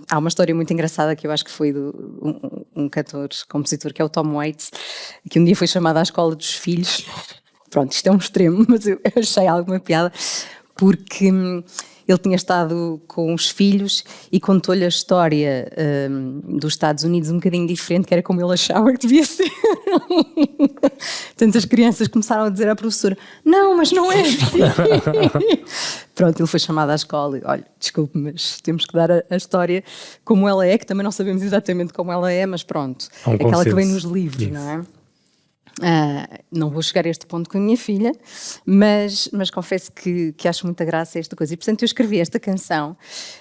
[SPEAKER 2] há uma história muito engraçada que eu acho que foi de um cantor, compositor, que é o Tom Waits, que um dia foi chamado à escola dos filhos. Pronto, isto é um extremo, mas eu achei alguma piada, porque ele tinha estado com os filhos e contou-lhe a história dos Estados Unidos um bocadinho diferente, que era como ele achava que devia ser. Portanto, as crianças começaram a dizer à professora, não, mas não é assim. Pronto, ele foi chamado à escola e, olha, desculpe, mas temos que dar a história como ela é, que também não sabemos exatamente como ela é, mas pronto, aquela que vem nos livros, não é? Não vou chegar a este ponto com a minha filha, mas confesso que acho muita graça esta coisa. E portanto eu escrevi esta canção.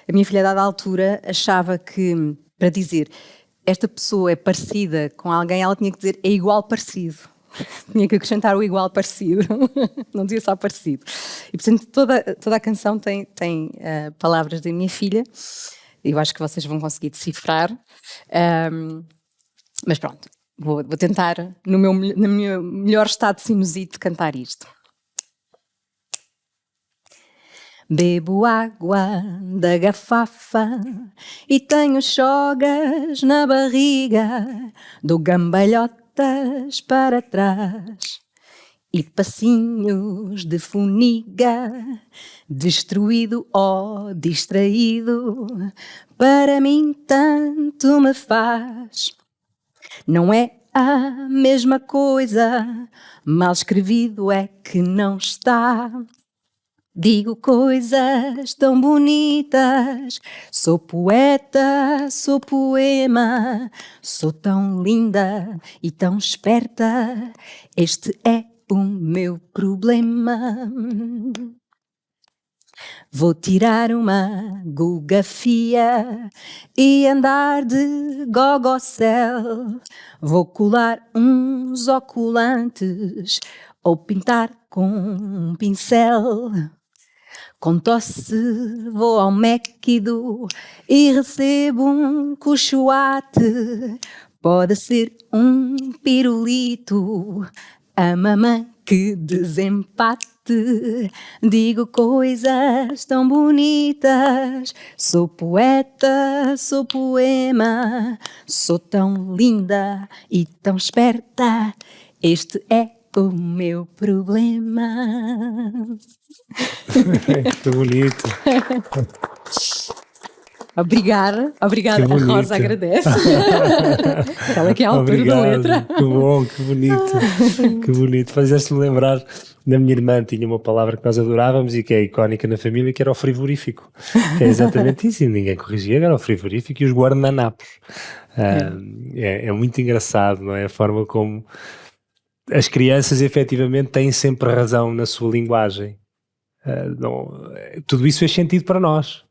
[SPEAKER 2] A minha filha, a dada altura, achava que para dizer esta pessoa é parecida com alguém, ela tinha que dizer é igual parecido. Tinha que acrescentar o igual parecido, não dizia só parecido. E portanto toda a canção tem palavras da minha filha. Eu acho que vocês vão conseguir decifrar, mas pronto. Vou tentar, no meu melhor estado de sinusite, cantar isto. Bebo água da garrafa e tenho chogas na barriga, dou gambalhotas para trás e passinhos de funiga, destruído ou distraído, para mim tanto me faz. Não é a mesma coisa, mal escrevido é que não está. Digo coisas tão bonitas, sou poeta, sou poema, sou tão linda e tão esperta, este é o meu problema. Vou tirar uma gugafia e andar de gogocel. Vou colar uns oculantes ou pintar com um pincel. Com tosse vou ao Méquido e recebo um cochoate. Pode ser um pirulito, a mamã que desempate. Digo coisas tão bonitas, sou poeta, sou poema, sou tão linda e tão esperta, este é o meu problema.
[SPEAKER 1] Que bonito.
[SPEAKER 2] Obrigada,
[SPEAKER 1] Que
[SPEAKER 2] a
[SPEAKER 1] bonito.
[SPEAKER 2] Rosa agradece. Ela que é a autora da letra.
[SPEAKER 1] Que bom, que bonito. Que bonito. Fazeste-me lembrar da minha irmã, tinha uma palavra que nós adorávamos e que é icónica na família, que era o frigorífico. Que é exatamente isso, e ninguém corrigia, era o frigorífico e os guardanapos. É muito engraçado, não é? A forma como as crianças efetivamente têm sempre razão na sua linguagem. Tudo isso fez sentido para nós.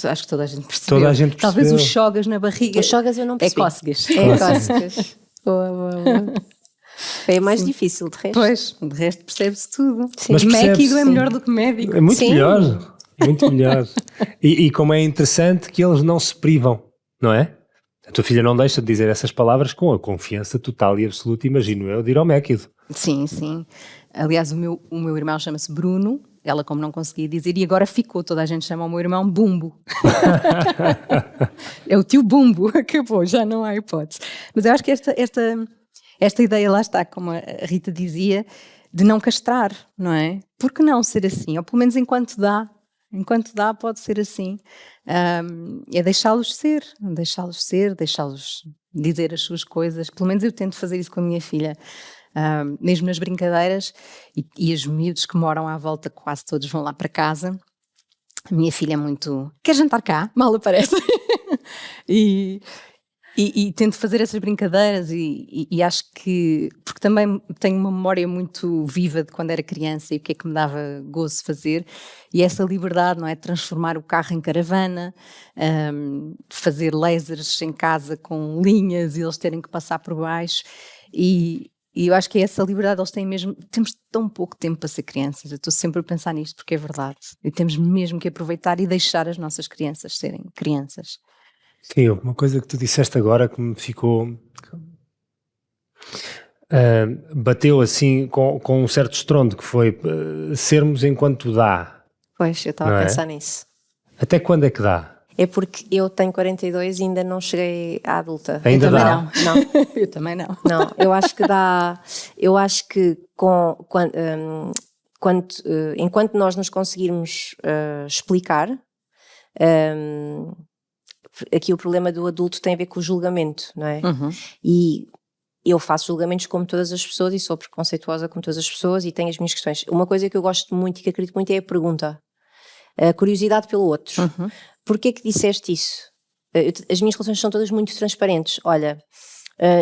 [SPEAKER 2] Acho que toda a gente percebeu.
[SPEAKER 1] Toda a gente percebeu.
[SPEAKER 2] Talvez os chogas na barriga.
[SPEAKER 3] Os chogas eu não
[SPEAKER 2] É
[SPEAKER 3] percebi.
[SPEAKER 2] cócegas.
[SPEAKER 3] É cócegas. Boa, boa, boa. Foi mais difícil, de resto.
[SPEAKER 2] Pois, de resto percebe-se tudo.
[SPEAKER 3] Sim.
[SPEAKER 1] Mas
[SPEAKER 2] Méquido
[SPEAKER 1] percebe-se,
[SPEAKER 2] é
[SPEAKER 1] sim.
[SPEAKER 2] melhor do que médico.
[SPEAKER 1] É muito
[SPEAKER 3] Sim.
[SPEAKER 1] melhor. Muito melhor. E como é interessante que eles não se privam, não é? A tua filha não deixa de dizer essas palavras com a confiança total e absoluta, imagino eu, de ir ao Méquido.
[SPEAKER 2] Sim, sim. Aliás, o meu irmão chama-se Bruno, ela como não conseguia dizer, e agora ficou, toda a gente chama o meu irmão Bumbo. É o tio Bumbo, acabou, já não há hipótese. Mas eu acho que esta ideia lá está, como a Rita dizia, de não castrar, não é? Por que não ser assim? Ou pelo menos enquanto dá, Enquanto dá, pode ser assim. É deixá-los ser, deixá-los dizer as suas coisas. Pelo menos eu tento fazer isso com a minha filha. Mesmo nas brincadeiras, e os miúdos que moram à volta, quase todos vão lá para casa. A minha filha é muito... Quer jantar cá? Mal aparece. E tento fazer essas brincadeiras e acho que... Porque também tenho uma memória muito viva de quando era criança e o que é que me dava gozo fazer. E essa liberdade, não é? Transformar o carro em caravana, fazer lasers em casa com linhas e eles terem que passar por baixo. E eu acho que é essa liberdade, eles têm mesmo... Temos tão pouco tempo para ser crianças. Eu estou sempre a pensar nisto porque é verdade. E temos mesmo que aproveitar e deixar as nossas crianças serem crianças.
[SPEAKER 1] Sim, uma coisa que tu disseste agora que me ficou... bateu assim com um certo estrondo, que foi sermos enquanto dá.
[SPEAKER 3] Pois, eu estava
[SPEAKER 1] Não
[SPEAKER 3] a
[SPEAKER 1] é?
[SPEAKER 3] pensar nisso.
[SPEAKER 1] Até quando é que dá?
[SPEAKER 3] É porque eu tenho 42 e ainda não cheguei à adulta.
[SPEAKER 1] Ainda
[SPEAKER 2] Eu também
[SPEAKER 1] dá?
[SPEAKER 3] Não,
[SPEAKER 2] Eu também não.
[SPEAKER 3] não. Eu acho que dá. Eu acho que enquanto nós nos conseguirmos explicar, aqui o problema do adulto tem a ver com o julgamento, não é?
[SPEAKER 2] Uhum.
[SPEAKER 3] E eu faço julgamentos como todas as pessoas e sou preconceituosa como todas as pessoas e tenho as minhas questões. Uma coisa que eu gosto muito e que acredito muito é a pergunta. A curiosidade pelo outro.
[SPEAKER 2] Uhum.
[SPEAKER 3] Porquê que disseste isso? As minhas relações são todas muito transparentes. Olha,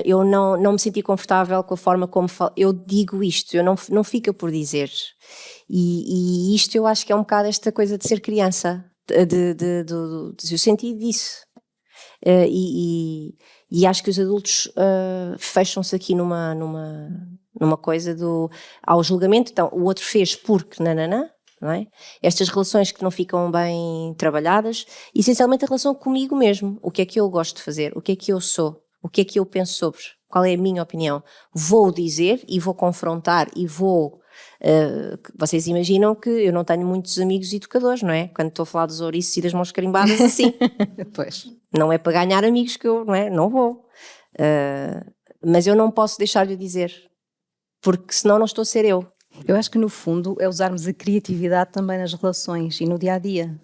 [SPEAKER 3] eu não me senti confortável com a forma como falo. Eu digo isto, eu não fica por dizer. E isto eu acho que é um bocado esta coisa de ser criança, eu senti disso. E acho que os adultos fecham-se aqui numa coisa ao julgamento. Então, o outro fez porque nananã. Não é? Estas relações que não ficam bem trabalhadas, essencialmente a relação comigo mesmo. O que é que eu gosto de fazer? O que é que eu sou? O que é que eu penso sobre? Qual é a minha opinião? Vou dizer e vou confrontar e vou... vocês imaginam que eu não tenho muitos amigos educadores, não é? Quando estou a falar dos ouriços e das mãos carimbadas assim.
[SPEAKER 2] Pois.
[SPEAKER 3] Não é para ganhar amigos que eu, não é? Não vou. Mas eu não posso deixar de o dizer. Porque senão não estou a ser eu.
[SPEAKER 2] Eu acho que no fundo é usarmos a criatividade também nas relações e no dia-a-dia.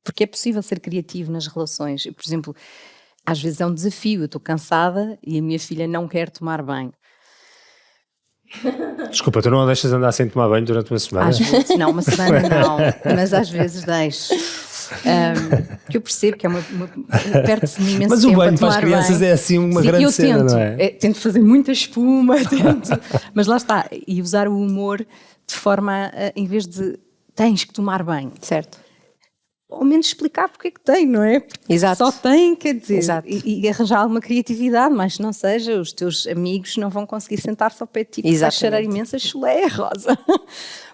[SPEAKER 2] Porque é possível ser criativo nas relações. Por exemplo, às vezes é um desafio. Eu estou cansada e a minha filha não quer tomar banho.
[SPEAKER 1] Desculpa, tu não a deixas andar sem tomar banho durante uma semana?
[SPEAKER 2] Às vezes, não, uma semana não, mas às vezes deixo. Que eu percebo que é perde-se imenso
[SPEAKER 1] Mas o
[SPEAKER 2] tempo
[SPEAKER 1] banho
[SPEAKER 2] a
[SPEAKER 1] para as
[SPEAKER 2] tomar
[SPEAKER 1] crianças
[SPEAKER 2] banho.
[SPEAKER 1] é assim uma
[SPEAKER 2] Sim,
[SPEAKER 1] grande
[SPEAKER 2] eu
[SPEAKER 1] cena,
[SPEAKER 2] tento,
[SPEAKER 1] não é?
[SPEAKER 2] tento fazer muita espuma, mas lá está, e usar o humor de forma em vez de tens que tomar banho,
[SPEAKER 3] Certo.
[SPEAKER 2] ao menos explicar porque é que tem, não é? Porque
[SPEAKER 3] Exato.
[SPEAKER 2] só tem, quer dizer,
[SPEAKER 3] Exato.
[SPEAKER 2] e arranjar alguma criatividade, mas não seja, os teus amigos não vão conseguir sentar-se ao pé de ti porque vai
[SPEAKER 3] Exatamente.
[SPEAKER 2] cheirar imensa chulé rosa.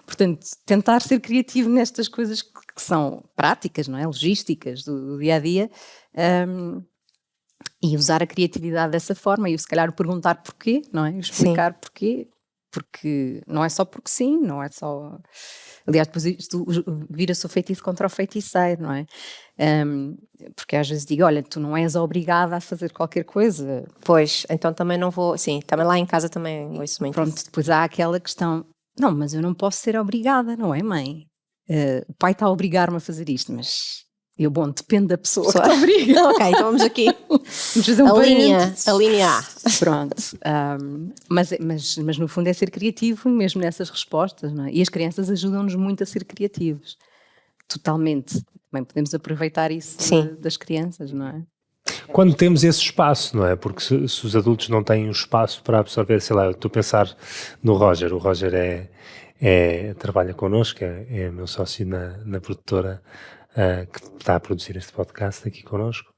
[SPEAKER 2] Portanto, tentar ser criativo nestas coisas que são práticas, não é? Logísticas do dia-a-dia, e usar a criatividade dessa forma e se calhar perguntar porquê, não é? Explicar porquê, porque não é só porque sim, não é só... Aliás, depois isto vira-se o feitiço contra o feiticeiro, não é? Porque às vezes digo, olha, tu não és obrigada a fazer qualquer coisa.
[SPEAKER 3] Pois, então também não vou... Sim, também lá em casa também ouço muito.
[SPEAKER 2] Pronto, depois há aquela questão, não, mas eu não posso ser obrigada, não é, mãe? O pai está a obrigar-me a fazer isto, mas... depende da pessoa que te obriga.
[SPEAKER 3] Ok, então vamos aqui.
[SPEAKER 2] Vamos fazer um
[SPEAKER 3] A linha A.
[SPEAKER 2] Pronto. Mas no fundo é ser criativo mesmo nessas respostas, não é? E as crianças ajudam-nos muito a ser criativos. Totalmente. Também podemos aproveitar isso das crianças, não é?
[SPEAKER 1] Quando temos esse espaço, não é? Porque se os adultos não têm o espaço para absorver, sei lá, eu estou a pensar no Roger. O Roger trabalha connosco, é meu sócio na produtora que está a produzir este podcast aqui connosco.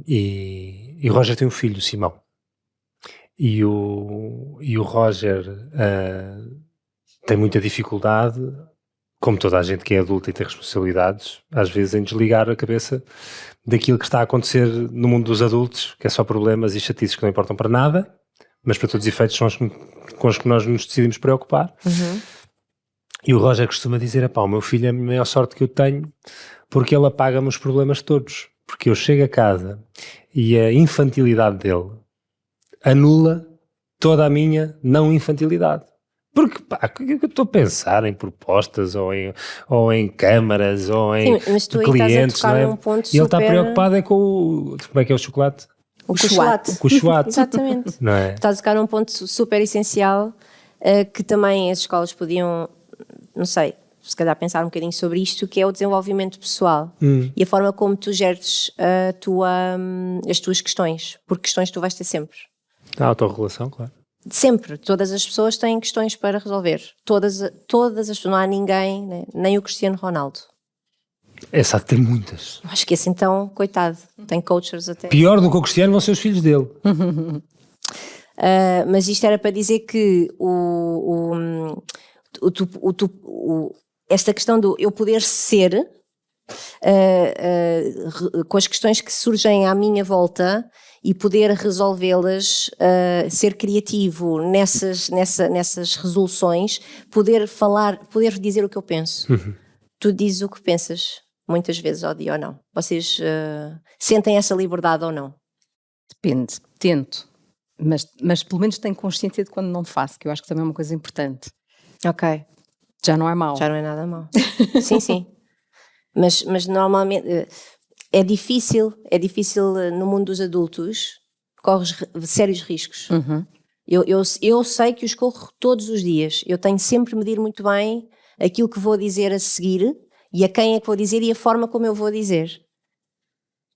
[SPEAKER 1] E o Roger tem um filho, o Simão. E o Roger tem muita dificuldade, como toda a gente que é adulta e tem responsabilidades, às vezes em desligar a cabeça daquilo que está a acontecer no mundo dos adultos, que é só problemas e chatices que não importam para nada, mas para todos os efeitos são com os que nós nos decidimos preocupar.
[SPEAKER 3] Uhum.
[SPEAKER 1] E o Roger costuma dizer, o meu filho é a maior sorte que eu tenho, porque ele apaga-me os problemas todos. Porque eu chego a casa e a infantilidade dele anula toda a minha não infantilidade. Porque, pá, eu estou a pensar em propostas, ou em câmaras, ou em
[SPEAKER 3] Sim, mas tu aí
[SPEAKER 1] clientes,
[SPEAKER 3] estás a
[SPEAKER 1] não
[SPEAKER 3] tocar
[SPEAKER 1] é?
[SPEAKER 3] num ponto
[SPEAKER 1] E ele está
[SPEAKER 3] super-
[SPEAKER 1] preocupado é com o... Como é que é o chocolate?
[SPEAKER 3] O chocolate.
[SPEAKER 1] Com o chocolate.
[SPEAKER 3] Exatamente.
[SPEAKER 1] Não é?
[SPEAKER 3] Estás a tocar num ponto super essencial que também as escolas podiam, não sei, se calhar pensar um bocadinho sobre isto, que é o desenvolvimento pessoal e a forma como tu geres as tuas questões, porque questões tu vais ter sempre.
[SPEAKER 1] A autorregulação, claro.
[SPEAKER 3] Sempre, todas as pessoas têm questões para resolver. Todas as pessoas, não há ninguém, né? Nem o Cristiano Ronaldo.
[SPEAKER 1] Essa tem muitas.
[SPEAKER 3] Acho que esse então, coitado, tem coaches até.
[SPEAKER 1] Pior do que o Cristiano vão ser os filhos dele.
[SPEAKER 3] Mas isto era para dizer que esta questão do eu poder ser, com as questões que surgem à minha volta e poder resolvê-las, ser criativo nessas resoluções, poder falar, poder dizer o que eu penso. Tu dizes o que pensas, muitas vezes ao dia ou não? Vocês sentem essa liberdade ou não?
[SPEAKER 2] Depende, tento. Mas pelo menos tenho consciência de quando não faço, que eu acho que também é uma coisa importante.
[SPEAKER 3] Ok.
[SPEAKER 2] Já não é mau.
[SPEAKER 3] Já não é nada mau. Sim, sim. Mas normalmente é difícil no mundo dos adultos, corres sérios riscos. Eu sei que os corro todos os dias. Eu tenho sempre de medir muito bem aquilo que vou dizer a seguir e a quem é que vou dizer e a forma como eu vou dizer.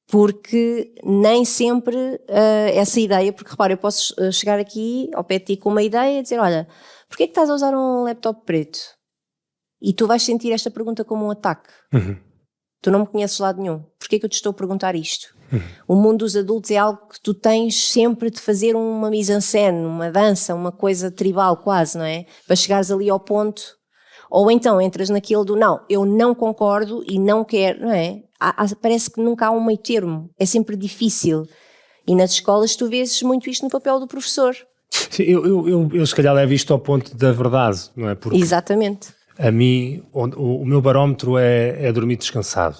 [SPEAKER 3] Porque nem sempre essa ideia, porque repara, eu posso chegar aqui ao pé de ti com uma ideia e dizer, olha, porquê é que estás a usar um laptop preto? E tu vais sentir esta pergunta como um ataque. Tu não me conheces de lado nenhum. Porquê é que eu te estou a perguntar isto? O mundo dos adultos é algo que tu tens sempre de fazer uma mise-en-scène, uma dança, uma coisa tribal quase, não é? Para chegares ali ao ponto. Ou então entras naquilo do não, eu não concordo e não quero, não é? Parece que nunca há um meio termo. É sempre difícil. E nas escolas tu vês muito isto no papel do professor.
[SPEAKER 1] Sim, eu se calhar levo isto ao ponto da verdade, não é? Porque
[SPEAKER 3] Exatamente.
[SPEAKER 1] a mim, o meu barómetro é dormir descansado.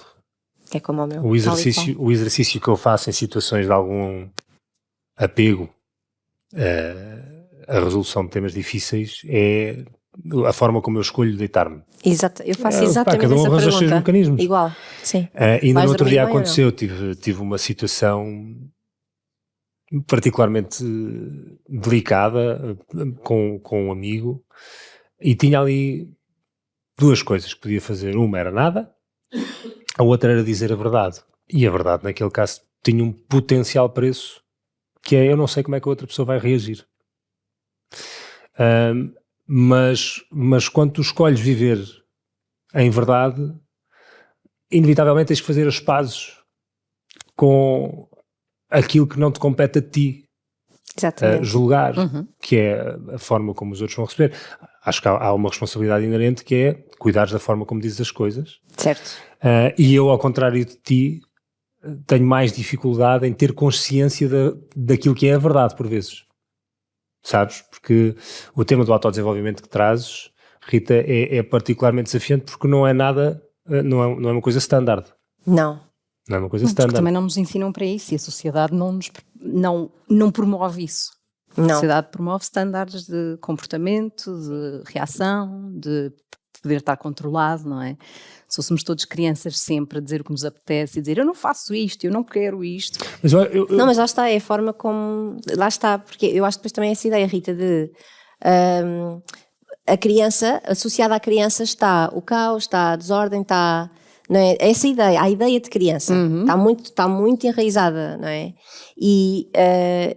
[SPEAKER 3] É como o meu.
[SPEAKER 1] O exercício que eu faço em situações de algum apego à resolução de temas difíceis é a forma como eu escolho deitar-me.
[SPEAKER 3] Exato. Eu faço exatamente
[SPEAKER 1] cada um
[SPEAKER 3] essa
[SPEAKER 1] arranja os seus
[SPEAKER 3] pergunta.
[SPEAKER 1] mecanismos.
[SPEAKER 3] Igual, sim.
[SPEAKER 1] Ainda
[SPEAKER 3] Vais
[SPEAKER 1] no outro
[SPEAKER 3] dormir
[SPEAKER 1] dia
[SPEAKER 3] bem ou não?
[SPEAKER 1] aconteceu, tive uma situação particularmente delicada com um amigo e tinha ali duas coisas que podia fazer. Uma era nada, a outra era dizer a verdade. E a verdade, naquele caso, tinha um potencial preço que é eu não sei como é que a outra pessoa vai reagir. Mas quando tu escolhes viver em verdade, inevitavelmente tens que fazer as pazes com aquilo que não te compete a ti julgar, que é a forma como os outros vão receber. Acho que há uma responsabilidade inerente que é cuidares da forma como dizes as coisas.
[SPEAKER 3] Certo.
[SPEAKER 1] E eu, ao contrário de ti, tenho mais dificuldade em ter consciência daquilo que é a verdade, por vezes. Sabes? Porque o tema do autodesenvolvimento que trazes, Rita, é particularmente desafiante porque não é nada, não é uma coisa standard.
[SPEAKER 3] Não.
[SPEAKER 1] Não é uma coisa
[SPEAKER 2] Porque
[SPEAKER 1] standard.
[SPEAKER 2] também não nos ensinam para isso e a sociedade não promove isso. A
[SPEAKER 3] Não.
[SPEAKER 2] sociedade promove estándares de comportamento, de reação, de poder estar controlado, não é? Se fôssemos todos crianças sempre a dizer o que nos apetece e dizer eu não faço isto, eu não quero isto.
[SPEAKER 1] Mas
[SPEAKER 3] Não, mas lá está, é a forma como... Lá está, porque eu acho que depois também essa ideia, Rita, de... a criança, associada à criança está o caos, está a desordem, está... Não é? Essa ideia, a ideia de criança, está muito enraizada, não é? E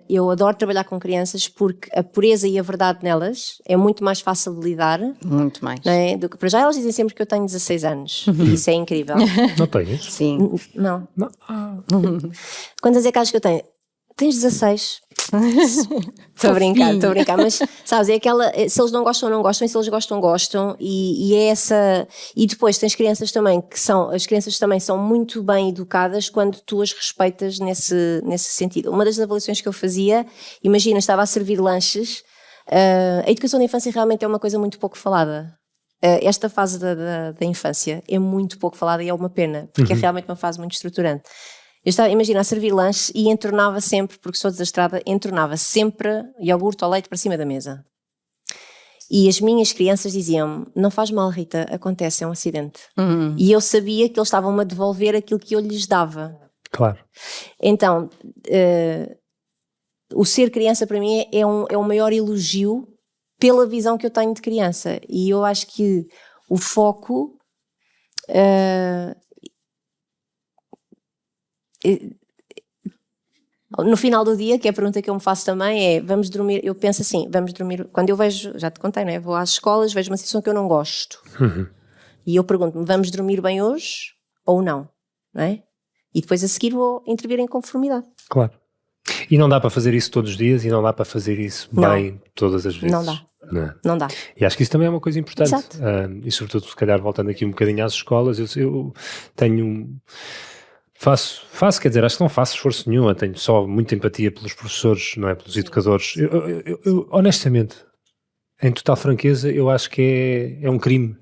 [SPEAKER 3] eu adoro trabalhar com crianças porque a pureza e a verdade nelas é muito mais fácil de lidar.
[SPEAKER 2] Muito mais.
[SPEAKER 3] Não é? Para já elas dizem sempre que eu tenho 16 anos e isso é incrível.
[SPEAKER 1] não tens?
[SPEAKER 2] Sim.
[SPEAKER 3] Não. Quantas é que achas que eu tenho? Tens 16. Estou a brincar, mas sabes, é aquela, se eles não gostam, não gostam, e se eles gostam, gostam, e é essa, e depois tens crianças também as crianças também são muito bem educadas quando tu as respeitas nesse sentido. Uma das avaliações que eu fazia, imagina, estava a servir lanches, a educação da infância realmente é uma coisa muito pouco falada. Esta fase da infância é muito pouco falada e é uma pena, porque é realmente uma fase muito estruturante. Eu estava, imagina, a servir lanche e entornava sempre, porque sou desastrada, entornava sempre iogurte ou leite para cima da mesa. E as minhas crianças diziam-me, não faz mal, Rita, acontece, é um acidente. E eu sabia que eles estavam-me a devolver aquilo que eu lhes dava.
[SPEAKER 1] Claro.
[SPEAKER 3] Então, o ser criança para mim é o maior elogio pela visão que eu tenho de criança. E eu acho que o foco... no final do dia, que é a pergunta que eu me faço também, é vamos dormir, eu penso assim, vamos dormir, quando eu vejo, já te contei, não é? Vou às escolas, vejo uma situação que eu não gosto e eu pergunto-me, vamos dormir bem hoje ou não é? E depois a seguir vou intervir em conformidade.
[SPEAKER 1] Claro. E não dá para fazer isso todos os dias e não dá para fazer isso bem todas as vezes.
[SPEAKER 3] Não dá. Não dá.
[SPEAKER 1] E acho que isso também é uma coisa importante.
[SPEAKER 3] Exato.
[SPEAKER 1] E sobretudo, se calhar, voltando aqui um bocadinho às escolas, eu tenho... Faço, quer dizer, acho que não faço esforço nenhum, eu tenho só muita empatia pelos professores, não é? Pelos educadores. Eu, honestamente, em total franqueza, eu acho que é um crime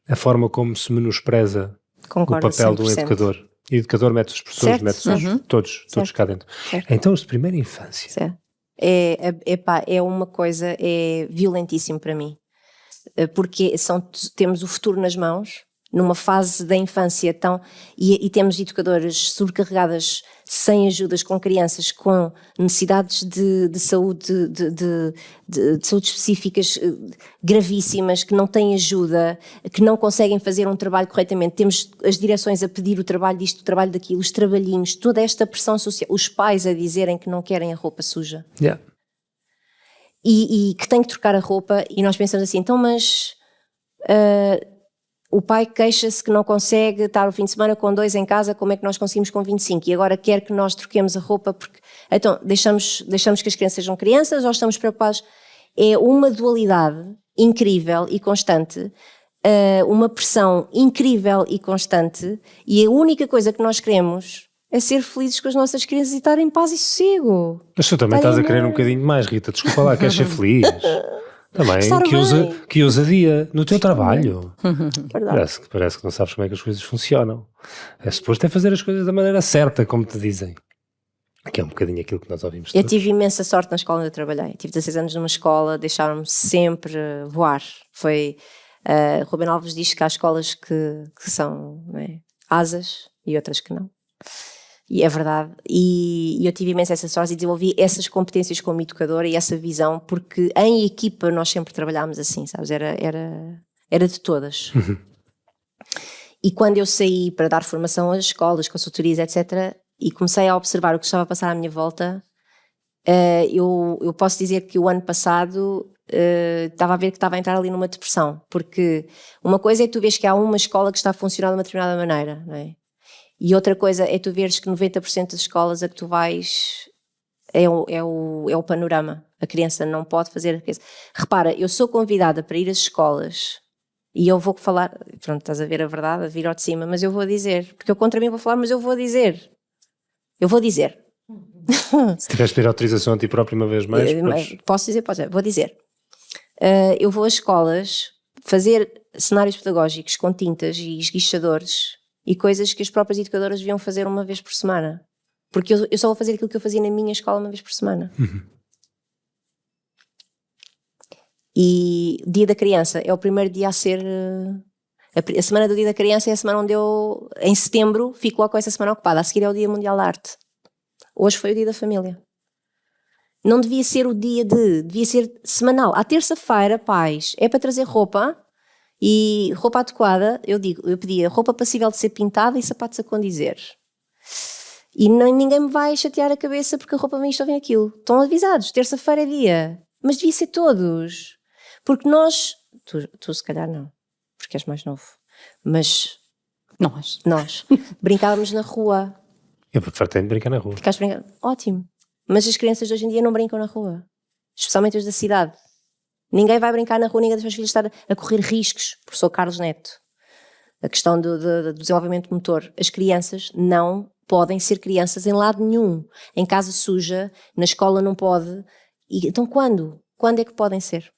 [SPEAKER 1] a forma como se menospreza
[SPEAKER 3] Concordo,
[SPEAKER 1] o papel de um
[SPEAKER 3] 100%.
[SPEAKER 1] educador. E o educador mete os professores,
[SPEAKER 3] Certo.
[SPEAKER 1] mete todos cá dentro.
[SPEAKER 3] Certo.
[SPEAKER 1] Então, os de primeira infância.
[SPEAKER 3] Certo. É uma coisa, é violentíssimo para mim, porque temos o futuro nas mãos, numa fase da infância tão, e temos educadoras sobrecarregadas, sem ajudas, com crianças com necessidades de saúde, de saúde específicas gravíssimas, que não têm ajuda, que não conseguem fazer um trabalho corretamente. Temos as direções a pedir o trabalho disto, o trabalho daquilo, os trabalhinhos, toda esta pressão social, os pais a dizerem que não querem a roupa suja.
[SPEAKER 1] Yeah.
[SPEAKER 3] E que têm que trocar a roupa, e nós pensamos assim, então mas... o pai queixa-se que não consegue estar o fim de semana com 2 em casa, como é que nós conseguimos com 25? E agora quer que nós troquemos a roupa, porque então deixamos que as crianças sejam crianças ou estamos preocupados? É uma dualidade incrível e constante, uma pressão incrível e constante, e a única coisa que nós queremos é ser felizes com as nossas crianças e estar em paz e sossego.
[SPEAKER 1] Mas tu também estás a querer um bocadinho mais, Rita, desculpa lá, queres ser feliz? Também, que ousadia no teu trabalho. Parece que não sabes como é que as coisas funcionam. É suposto fazer as coisas da maneira certa, como te dizem. Que é um bocadinho aquilo que nós ouvimos
[SPEAKER 3] Eu
[SPEAKER 1] todos.
[SPEAKER 3] tive imensa sorte na escola onde eu trabalhei. Tive 16 anos numa escola, deixaram-me sempre voar. Ruben Alves diz que há escolas que são, não é, asas e outras que não. E é verdade, e eu tive imensa essa sorte e desenvolvi essas competências como educadora e essa visão, porque em equipa nós sempre trabalhámos assim, sabes, era de todas. E quando eu saí para dar formação às escolas, consultorias, etc., e comecei a observar o que estava a passar à minha volta, eu posso dizer que o ano passado estava a ver que estava a entrar ali numa depressão, porque uma coisa é tu vês que há uma escola que está a funcionar de uma determinada maneira, não é? E outra coisa é tu veres que 90% das escolas a que tu vais é o panorama. A criança não pode fazer... Repara, eu sou convidada para ir às escolas e eu vou falar... Pronto, estás a ver a verdade, a vir ao de cima, mas eu vou dizer. Porque eu contra mim vou falar, mas eu vou dizer. Eu vou dizer.
[SPEAKER 1] Se tivesse de ter autorização a ti próprio uma vez mais...
[SPEAKER 3] Posso dizer? Pode ser. Vou dizer. Eu vou às escolas fazer cenários pedagógicos com tintas e esguichadores... e coisas que as próprias educadoras deviam fazer uma vez por semana. Porque eu só vou fazer aquilo que eu fazia na minha escola uma vez por semana. E o Dia da Criança é o primeiro dia a ser... A semana do Dia da Criança é a semana onde eu, em setembro, fico logo com essa semana ocupada. A seguir é o Dia Mundial da Arte. Hoje foi o Dia da Família. Não devia ser o dia devia ser semanal. À terça-feira, pais, é para trazer roupa... E roupa adequada, eu pedia roupa passível de ser pintada e sapatos a condizer. E ninguém me vai chatear a cabeça porque a roupa vem isto ou vem aquilo. Estão avisados, terça-feira é dia. Mas devia ser todos. Porque nós, tu se calhar não, porque és mais novo, mas nós brincávamos na rua.
[SPEAKER 1] Eu pretendo brincar na rua.
[SPEAKER 3] Ficaste brincando? Ótimo. Mas as crianças de hoje em dia não brincam na rua. Especialmente as da cidade. Ninguém vai brincar na rua, ninguém deixa os filhos estar a correr riscos. Professor Carlos Neto. A questão do desenvolvimento motor. As crianças não podem ser crianças em lado nenhum. Em casa suja, na escola não pode. Então quando? Quando é que podem ser?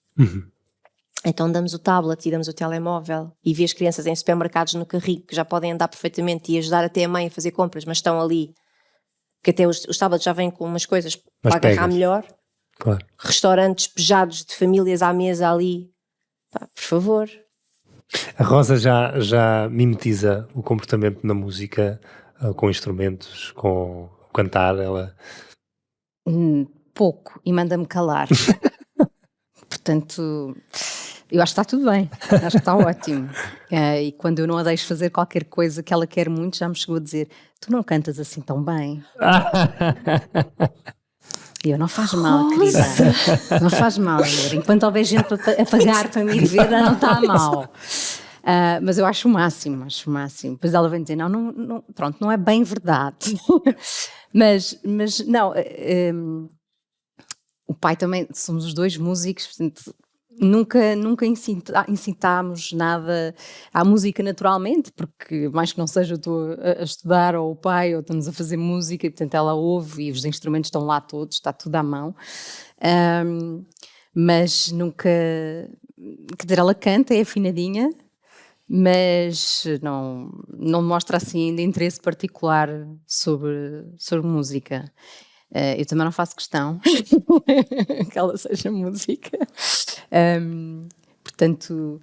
[SPEAKER 3] Então damos o tablet e damos o telemóvel e vê as crianças em supermercados no carrinho que já podem andar perfeitamente e ajudar até a mãe a fazer compras, mas estão ali, que até os tablets já vêm com umas coisas para agarrar melhor.
[SPEAKER 1] Claro.
[SPEAKER 3] Restaurantes pejados de famílias à mesa ali, Pá, por favor.
[SPEAKER 1] A Rosa já mimetiza o comportamento na música, com instrumentos, com cantar, ela...
[SPEAKER 2] Pouco, e manda-me calar. Portanto, eu acho que está tudo bem, acho que está ótimo. E quando eu não a deixo fazer qualquer coisa que ela quer muito, já me chegou a dizer: tu não cantas assim tão bem. E eu: não faz mal, querida, não faz mal, amor. Enquanto houver gente a pagar para me ir ver, não está mal. Mas eu acho o máximo, acho o máximo. Depois ela vem dizer: não, pronto, não é bem verdade. mas não, o pai também, somos os dois músicos, portanto, nunca incitámos nada à música naturalmente, porque mais que não seja, eu estou a estudar, ou o pai, ou estamos a fazer música, e portanto ela ouve e os instrumentos estão lá todos, está tudo à mão. Mas nunca, quer dizer, ela canta, é afinadinha, mas não mostra assim ainda interesse particular sobre música. Eu também não faço questão que ela seja música. Portanto,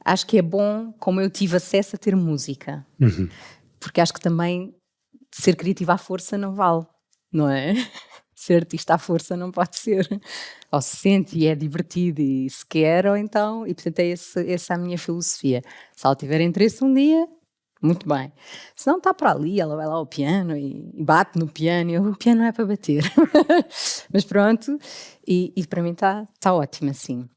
[SPEAKER 2] acho que é bom como eu tive acesso a ter música. Porque acho que também ser criativa à força não vale, não é? Ser artista à força não pode ser. Ou se sente e é divertido e se quer, ou então... E portanto é essa a minha filosofia. Se ela tiver interesse um dia... Muito bem. Se não está para ali, ela vai lá ao piano e bate no piano. O piano não é para bater. Mas pronto, e para mim está ótimo assim.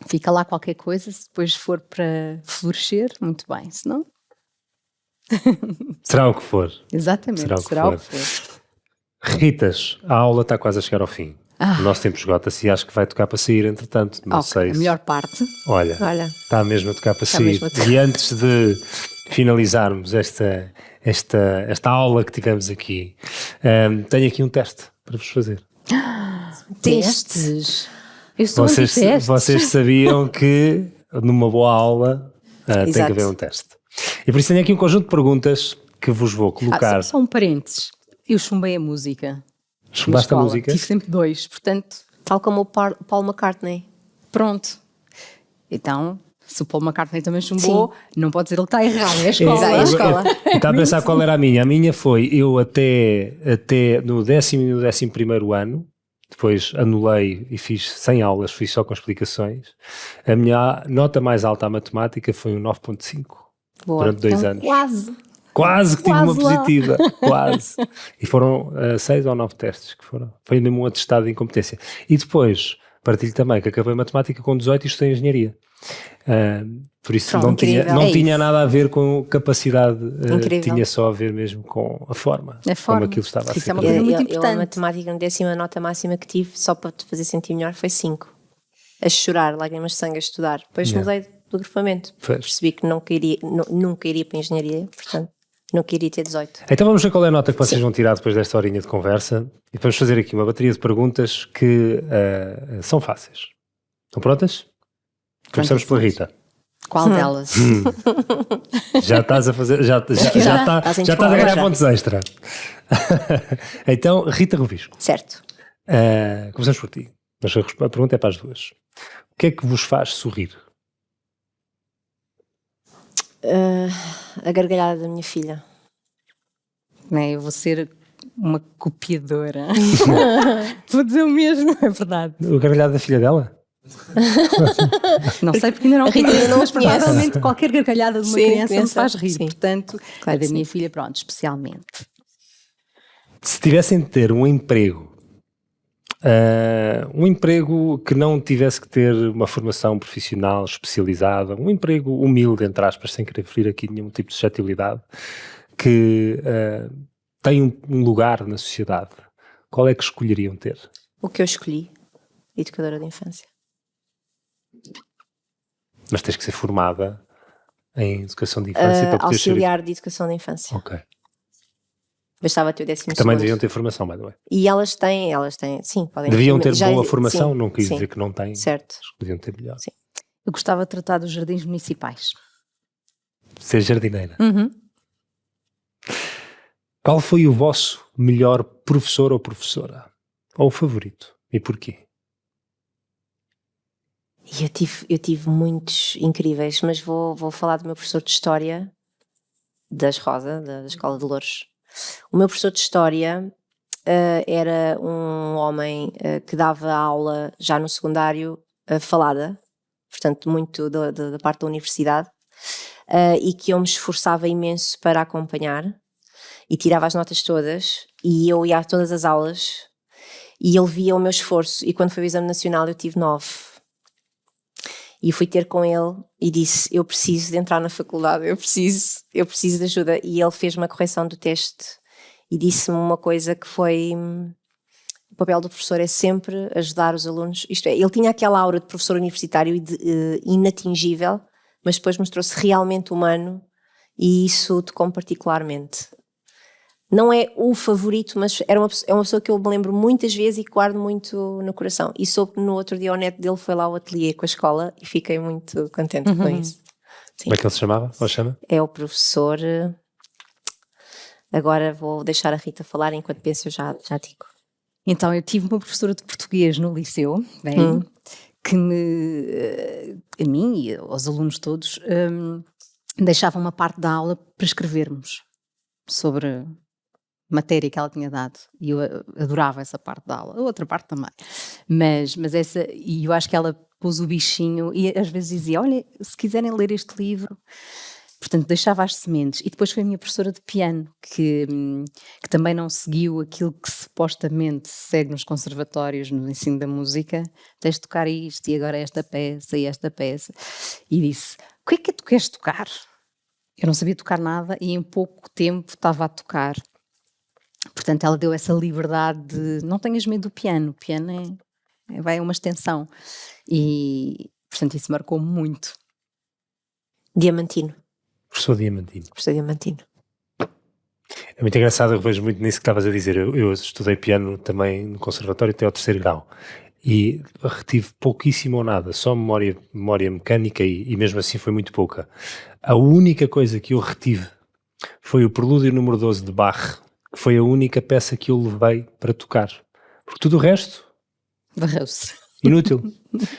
[SPEAKER 2] Fica lá qualquer coisa, se depois for para florescer, muito bem. Se não...
[SPEAKER 1] Será o que for.
[SPEAKER 2] Exatamente, será o que for.
[SPEAKER 1] Ritas, a aula está quase a chegar ao fim. O nosso tempo esgota-se e acho que vai tocar para sair, entretanto. Não sei
[SPEAKER 2] a melhor parte.
[SPEAKER 1] Olha, está mesmo a tocar para sair. E antes de finalizarmos esta aula que tivemos aqui, tenho aqui um teste para vos fazer.
[SPEAKER 2] Testes? Eu sou anti-testes.
[SPEAKER 1] Vocês sabiam que numa boa aula tem que haver um teste. E por isso tenho aqui um conjunto de perguntas que vos vou colocar.
[SPEAKER 2] Só um parênteses. Eu chumbei a música.
[SPEAKER 1] Chumbaste a música?
[SPEAKER 2] Tive sempre 2, portanto...
[SPEAKER 3] Tal como o Paul McCartney.
[SPEAKER 2] Pronto. Então, se o Paul McCartney também chumbou, não pode dizer ele está errado, é a escola.
[SPEAKER 3] É a escola.
[SPEAKER 1] Está a pensar qual era a minha. A minha foi, eu até no 10º e no 11º ano, depois anulei e fiz 100 aulas, fiz só com explicações. A minha nota mais alta à matemática foi um 9.5 durante 2 anos. Quase que tive uma positiva, quase. E foram 6 ou 9 testes que foram. Foi mesmo um atestado de incompetência. E depois, partilho também que acabei matemática com 18 e estudei engenharia. Por isso não tinha nada a ver com capacidade, tinha só a ver mesmo com a forma. Como aquilo estava a ser.
[SPEAKER 2] Isso é uma coisa muito importante.
[SPEAKER 3] A matemática, no 10º, a nota máxima que tive, só para te fazer sentir melhor, foi 5. A chorar, lágrimas de sangue, a estudar. Depois mudei do agrupamento. Percebi que nunca iria para a engenharia, portanto. Não queria ter 18.
[SPEAKER 1] Então vamos ver qual é a nota que vocês vão tirar depois desta horinha de conversa. E vamos fazer aqui uma bateria de perguntas que são fáceis. Estão prontas? Começamos pela Rita.
[SPEAKER 2] Qual delas?
[SPEAKER 1] Já estás a fazer... Já estás a ganhar pontos extra. Então, Rita Rubisco.
[SPEAKER 3] Certo.
[SPEAKER 1] Começamos por ti. Mas a pergunta é para as duas. O que é que vos faz sorrir?
[SPEAKER 3] A gargalhada da minha filha.
[SPEAKER 2] Eu vou ser uma copiadora. Vou dizer o mesmo, é verdade.
[SPEAKER 1] A gargalhada da filha dela?
[SPEAKER 2] Não sei porque ainda não conheço,
[SPEAKER 3] não
[SPEAKER 2] mas provavelmente qualquer gargalhada de uma criança me faz rir.
[SPEAKER 3] Sim.
[SPEAKER 2] Portanto, a da minha filha, pronto, especialmente.
[SPEAKER 1] Se tivessem de ter um emprego que não tivesse que ter uma formação profissional especializada, um emprego humilde, entre aspas, sem querer ferir aqui nenhum tipo de suscetibilidade, que tem um lugar na sociedade, qual é que escolheriam ter?
[SPEAKER 3] O que eu escolhi, educadora de infância.
[SPEAKER 1] Mas tens que ser formada em educação de infância para poder
[SPEAKER 3] auxiliar de educação de infância.
[SPEAKER 1] Ok.
[SPEAKER 3] Bastava ter o 12º.
[SPEAKER 1] Que também deviam ter formação, by the way.
[SPEAKER 3] E elas têm, sim, podem.
[SPEAKER 1] Deviam ter boa formação, não quis dizer que não têm.
[SPEAKER 3] Certo.
[SPEAKER 1] Deviam ter melhor.
[SPEAKER 3] Sim.
[SPEAKER 2] Eu gostava de tratar dos jardins municipais.
[SPEAKER 1] Ser jardineira. Qual foi o vosso melhor professor ou professora? Ou favorito? E porquê?
[SPEAKER 3] E eu tive muitos incríveis, mas vou falar do meu professor de História, das Rosa, da Escola de Louros. O meu professor de História era um homem que dava aula já no secundário falada, portanto muito da parte da universidade, e que eu me esforçava imenso para acompanhar e tirava as notas todas e eu ia a todas as aulas e ele via o meu esforço e quando foi o exame nacional eu tive 9 e fui ter com ele e disse, eu preciso de entrar na faculdade, eu preciso de ajuda, e ele fez uma correção do teste e disse-me uma coisa que foi: o papel do professor é sempre ajudar os alunos, isto é, ele tinha aquela aura de professor universitário e de inatingível, mas depois mostrou-se realmente humano e isso tocou-me particularmente. Não é o favorito, mas é uma pessoa que eu me lembro muitas vezes e que guardo muito no coração. E soube que no outro dia o neto dele foi lá ao ateliê com a escola e fiquei muito contente com isso. Sim.
[SPEAKER 1] Como é que ele se chamava? Ou chama?
[SPEAKER 3] É o professor... Agora vou deixar a Rita falar, enquanto penso eu já digo.
[SPEAKER 2] Então, eu tive uma professora de português no liceu, que a mim e aos alunos todos, deixava uma parte da aula para escrevermos sobre matéria que ela tinha dado. E eu adorava essa parte da aula, a outra parte também. Mas essa, e eu acho que ela pôs o bichinho e às vezes dizia, olha, se quiserem ler este livro... Portanto, deixava as sementes. E depois foi a minha professora de piano, que também não seguiu aquilo que supostamente se segue nos conservatórios, no ensino da música. Tens de tocar isto, e agora esta peça, e esta peça. E disse, o que é que tu queres tocar? Eu não sabia tocar nada e em pouco tempo estava a tocar. Portanto, ela deu essa liberdade de, não tenhas medo do piano. O piano vai uma extensão. E, portanto, isso marcou-me muito.
[SPEAKER 3] Diamantino.
[SPEAKER 1] Professor Diamantino.
[SPEAKER 3] Professor Diamantino.
[SPEAKER 1] É muito engraçado, eu vejo muito nisso que estavas a dizer. Eu estudei piano também no conservatório até ao 3º grau e retive pouquíssimo ou nada, só memória mecânica e mesmo assim foi muito pouca. A única coisa que eu retive foi o Prelúdio número 12 de Bach, que foi a única peça que eu levei para tocar. Porque tudo o resto...
[SPEAKER 2] Varreu-se.
[SPEAKER 1] Inútil.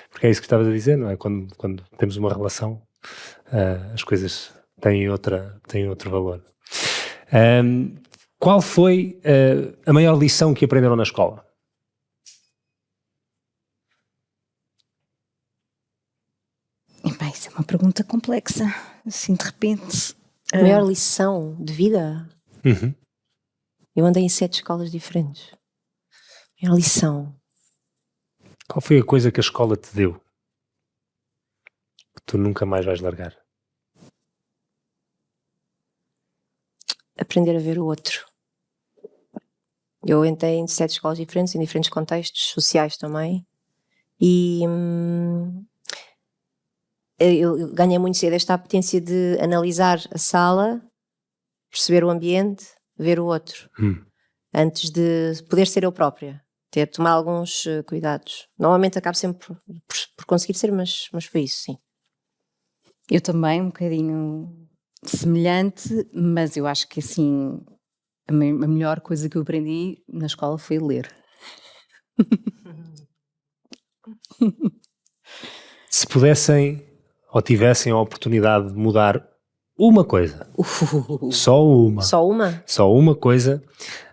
[SPEAKER 1] Porque é isso que estavas a dizer, não é? Quando temos uma relação, as coisas têm outro valor. Qual foi a maior lição que aprenderam na escola?
[SPEAKER 2] Epá, isso é uma pergunta complexa, assim de repente.
[SPEAKER 3] A maior lição de vida?
[SPEAKER 1] Uhum.
[SPEAKER 3] Eu andei em 7 escolas diferentes. A maior lição.
[SPEAKER 1] Qual foi a coisa que a escola te deu que tu nunca mais vais largar?
[SPEAKER 3] Aprender a ver o outro. Eu entrei em 7 escolas diferentes, em diferentes contextos sociais também, e eu ganhei muito cedo esta apetência de analisar a sala, perceber o ambiente, ver o outro, antes de poder ser eu própria, ter de tomar alguns cuidados. Normalmente acabo sempre por conseguir ser, mas foi isso, sim.
[SPEAKER 2] Eu também, um bocadinho semelhante, mas eu acho que assim, a melhor coisa que eu aprendi na escola foi ler.
[SPEAKER 1] Se pudessem ou tivessem a oportunidade de mudar uma coisa, só uma coisa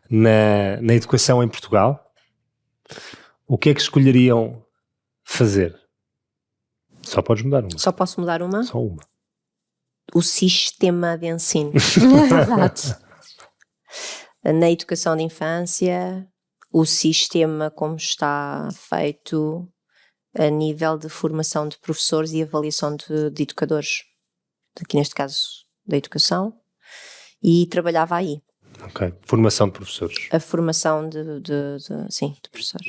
[SPEAKER 1] na educação em Portugal, o que é que escolheriam fazer? Só podes mudar uma.
[SPEAKER 3] Só posso mudar uma?
[SPEAKER 1] Só uma.
[SPEAKER 3] O sistema de ensino.
[SPEAKER 2] Exato.
[SPEAKER 3] Na educação de infância, o sistema como está feito a nível de formação de professores e avaliação de educadores, aqui neste caso da educação, e trabalhava aí.
[SPEAKER 1] Ok, formação de professores.
[SPEAKER 3] A formação de professores.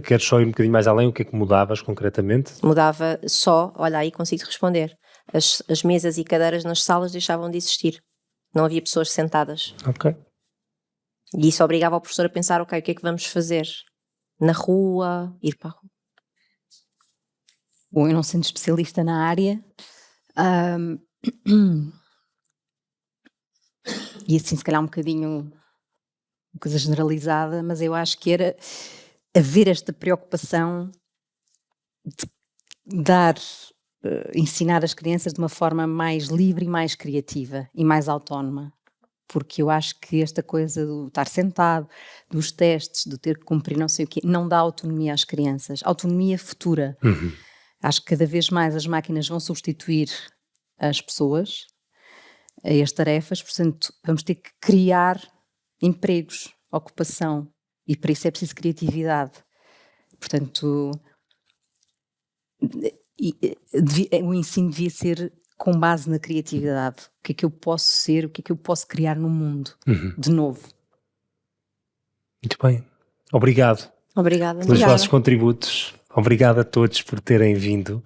[SPEAKER 1] Queres só ir um bocadinho mais além? O que é que mudavas concretamente?
[SPEAKER 3] Mudava só, olha aí consigo responder, as mesas e cadeiras nas salas deixavam de existir. Não havia pessoas sentadas.
[SPEAKER 1] Ok.
[SPEAKER 3] E isso obrigava o professor a pensar, ok, o que é que vamos fazer? Na rua, ir para a rua.
[SPEAKER 2] Bom, eu não sendo especialista na área, e assim se calhar um bocadinho uma coisa generalizada, mas eu acho que era haver esta preocupação ensinar as crianças de uma forma mais livre e mais criativa e mais autónoma. Porque eu acho que esta coisa do estar sentado, dos testes, de ter que cumprir não sei o quê, não dá autonomia às crianças. Autonomia futura. Acho que cada vez mais as máquinas vão substituir as pessoas a as tarefas, portanto vamos ter que criar empregos, ocupação, e para isso é preciso criatividade. Portanto, o ensino devia ser com base na criatividade. O que é que eu posso ser, o que é que eu posso criar no mundo, de novo.
[SPEAKER 1] Muito bem. Obrigado
[SPEAKER 3] Obrigada.
[SPEAKER 1] pelos vossos contributos. Obrigado a todos por terem vindo.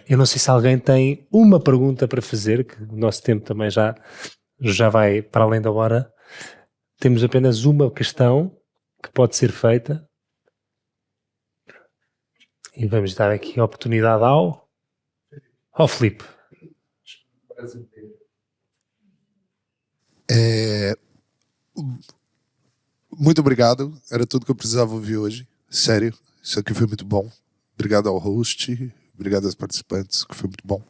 [SPEAKER 1] Eu não sei se alguém tem uma pergunta para fazer, que o nosso tempo também já vai para além da hora. Temos apenas uma questão que pode ser feita. E vamos dar aqui a oportunidade ao Filipe.
[SPEAKER 5] Muito obrigado, era tudo que eu precisava ouvir hoje. Sério, isso aqui foi muito bom. Obrigado ao host, obrigado aos participantes, que foi muito bom.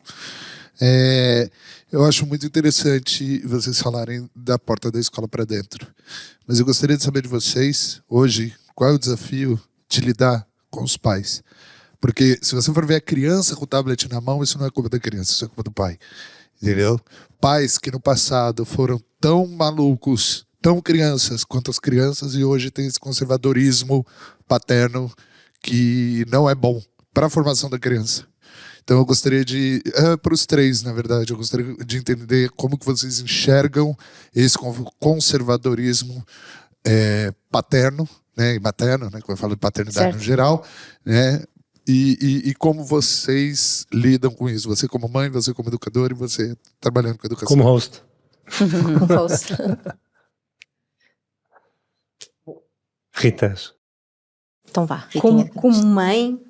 [SPEAKER 5] Eu acho muito interessante vocês falarem da porta da escola para dentro. Mas eu gostaria de saber de vocês, hoje, qual é o desafio de lidar com os pais? Porque se você for ver a criança com o tablet na mão, isso não é culpa da criança, isso é culpa do pai. Entendeu? Pais que no passado foram tão malucos, tão crianças quanto as crianças, e hoje tem esse conservadorismo paterno que não é bom para a formação da criança. Então eu gostaria de, para os três, na verdade, eu gostaria de entender como que vocês enxergam esse conservadorismo paterno, né, e materno, né, quando eu falo de paternidade no geral, né, e como vocês lidam com isso? Você como mãe, você como educador e você trabalhando com educação.
[SPEAKER 1] Como host. Ritas.
[SPEAKER 3] Então vá, Ritinha.
[SPEAKER 2] Como mãe,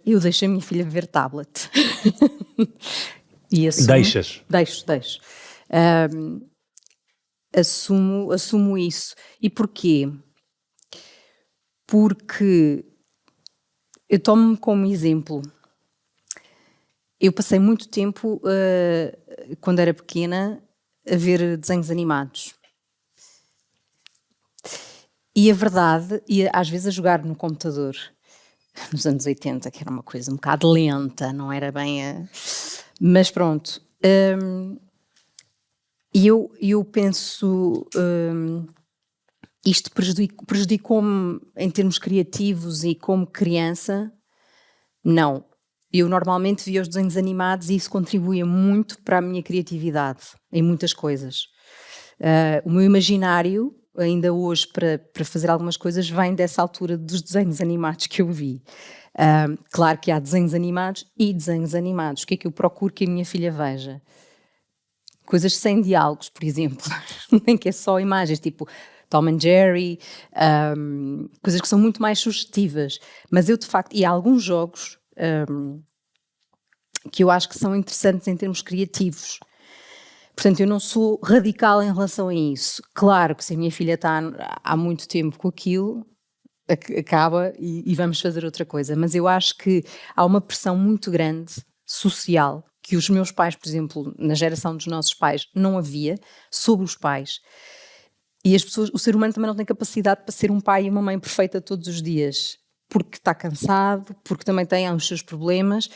[SPEAKER 2] eu deixo a minha filha ver tablet. E assumo,
[SPEAKER 1] Deixas?
[SPEAKER 2] Deixo. Assumo isso. E porquê? Porque eu tomo-me como exemplo. Eu passei muito tempo, quando era pequena, a ver desenhos animados. E a verdade, e às vezes a jogar no computador, nos anos 80, que era uma coisa um bocado lenta, não era bem mas pronto. E eu penso, isto prejudicou-me em termos criativos e como criança? Não. Eu normalmente via os desenhos animados e isso contribuía muito para a minha criatividade, em muitas coisas. O meu imaginário, ainda hoje, para fazer algumas coisas, vem dessa altura dos desenhos animados que eu vi. Claro que há desenhos animados e desenhos animados. O que é que eu procuro que a minha filha veja? Coisas sem diálogos, por exemplo. Nem que é só imagens, tipo Tom and Jerry, coisas que são muito mais sugestivas. Mas eu, de facto, e há alguns jogos que eu acho que são interessantes em termos criativos. Portanto, eu não sou radical em relação a isso. Claro que se a minha filha está há muito tempo com aquilo, acaba e vamos fazer outra coisa. Mas eu acho que há uma pressão muito grande, social, que os meus pais, por exemplo, na geração dos nossos pais, não havia, sobre os pais. E as pessoas, o ser humano também não tem capacidade para ser um pai e uma mãe perfeita todos os dias. Porque está cansado, porque também tem os seus problemas,